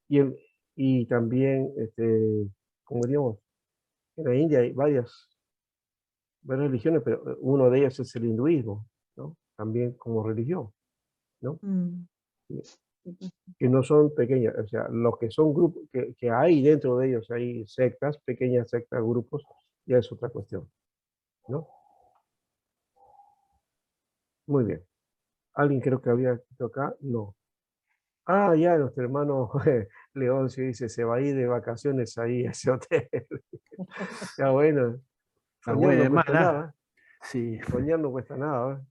Y, y también, como diríamos, en la India hay varias religiones, pero uno de ellas es el hinduismo, ¿no? También como religión, ¿no? Mm. Que no son pequeñas, o sea, los que son grupos, que hay dentro de ellos, hay sectas, pequeñas sectas, grupos, ya es otra cuestión, ¿no? Muy bien. ¿Alguien creo que había escrito acá? No. Ah, ya, nuestro hermano León se dice, se va a ir de vacaciones ahí a ese hotel. Ya bueno, La soñar buena no cuesta hermana. nada, Sí. soñar no cuesta nada, ¿eh?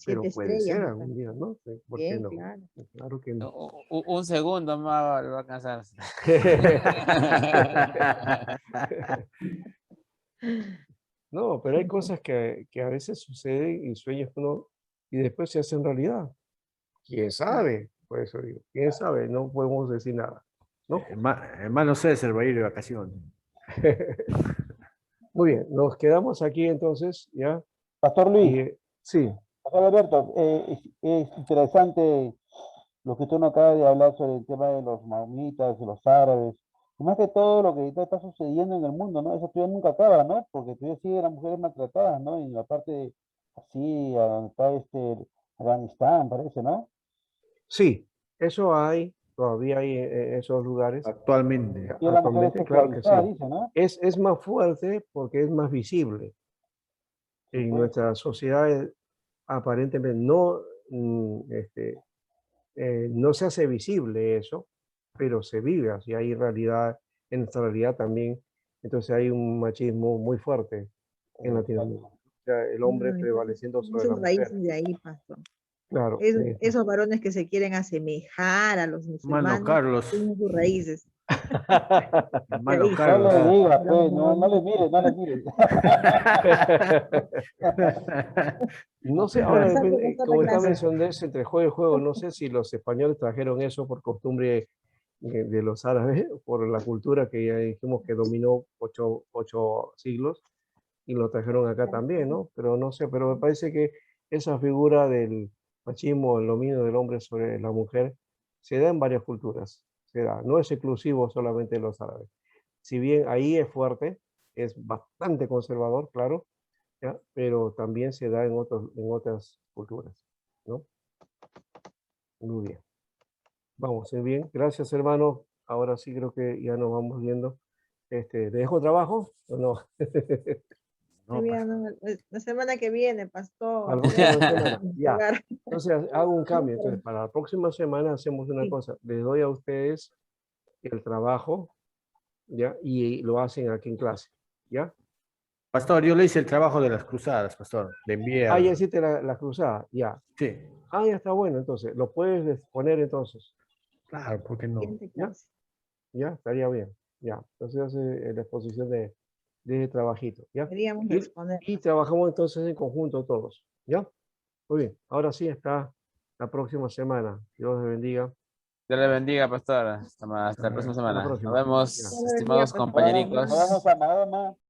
Pero 7 puede estrellas. ser ¿no? algún día, ¿no? Sí, ¿por qué Bien, no? claro. Claro que no. Un segundo más le va a cansar. No, pero hay cosas que a veces suceden y sueños que uno, y después se hacen realidad. ¿Quién sabe? Por eso digo, ¿quién sabe? No podemos decir nada, ¿no? Hermano César va a ir de vacaciones. Muy bien, nos quedamos aquí entonces, ¿ya? Pastor Luis, Y, sí, Pastor Alberto, es interesante lo que tú nos acabas de hablar sobre el tema de los maomitas, de los árabes, y más que todo lo que ahorita está sucediendo en el mundo, ¿no? Eso todavía nunca acaba, ¿no? Porque todavía siguen las mujeres maltratadas, ¿no? En la parte así, a donde está Afganistán, parece, ¿no? sí, eso hay, todavía hay esos lugares. Actualmente. Y la mujer es Actualmente, claro que sí. sexualizada, dice, ¿no? Es más fuerte porque es más visible. En Pues, nuestras sociedades aparentemente no, no se hace visible eso, pero se vive así. Hay realidad, en nuestra realidad también. Entonces hay un machismo muy fuerte en Latinoamérica. O sea, el hombre No, prevaleciendo tiene sobre la sus mujer. raíces de ahí, pastor. Claro. Esos varones que se quieren asemejar a los Hermano musulmanes Carlos. tienen sus raíces. De Hermano ahí, no Carlos. le digas, los pues, no le mires, no le maomitas. mires. No sé, ahora Pasando depende, pasar la como está clase. mencionando eso entre juego y juego, no sé si los españoles trajeron eso por costumbre de los árabes, por la cultura que ya dijimos que dominó 8 siglos, y lo trajeron acá también, ¿no? Pero no sé, pero me parece que esa figura del machismo, el dominio del hombre sobre la mujer, se da en varias culturas, se da, no es exclusivo solamente de los árabes. Si bien ahí es fuerte, es bastante conservador, claro, ¿ya? Pero también se da en otras culturas, ¿no? Muy bien. Vamos, bien. Gracias, hermano. Ahora sí creo que ya nos vamos viendo. ¿Te dejo trabajo o no? No, La semana que viene, pastor. Para la próxima semana. Ya. Jugar. Entonces hago un cambio. Entonces, para la próxima semana hacemos una Sí. cosa. Les doy a ustedes el trabajo, ¿ya? Y lo hacen aquí en clase, ¿ya? pastor, yo le hice el trabajo de las cruzadas, pastor. Le envié Ah, ya al... hiciste la cruzada, ya. Sí, Ah, ya está bueno, entonces. Lo puedes poner entonces. claro, ¿por qué no? Siguiente ¿Ya? clase. Ya, estaría bien. Ya. Entonces hace la exposición de trabajito, ¿ya? Queríamos Y, exponer. y trabajamos entonces en conjunto todos, ¿ya? Muy bien. Ahora sí está la próxima semana. Dios les bendiga. Dios le bendiga, pastor. Hasta la próxima Hasta la semana. Nos próxima. Ya. vemos, Dios le bendiga, estimados pastor. Nos vemos compañeritos. a Mahoma.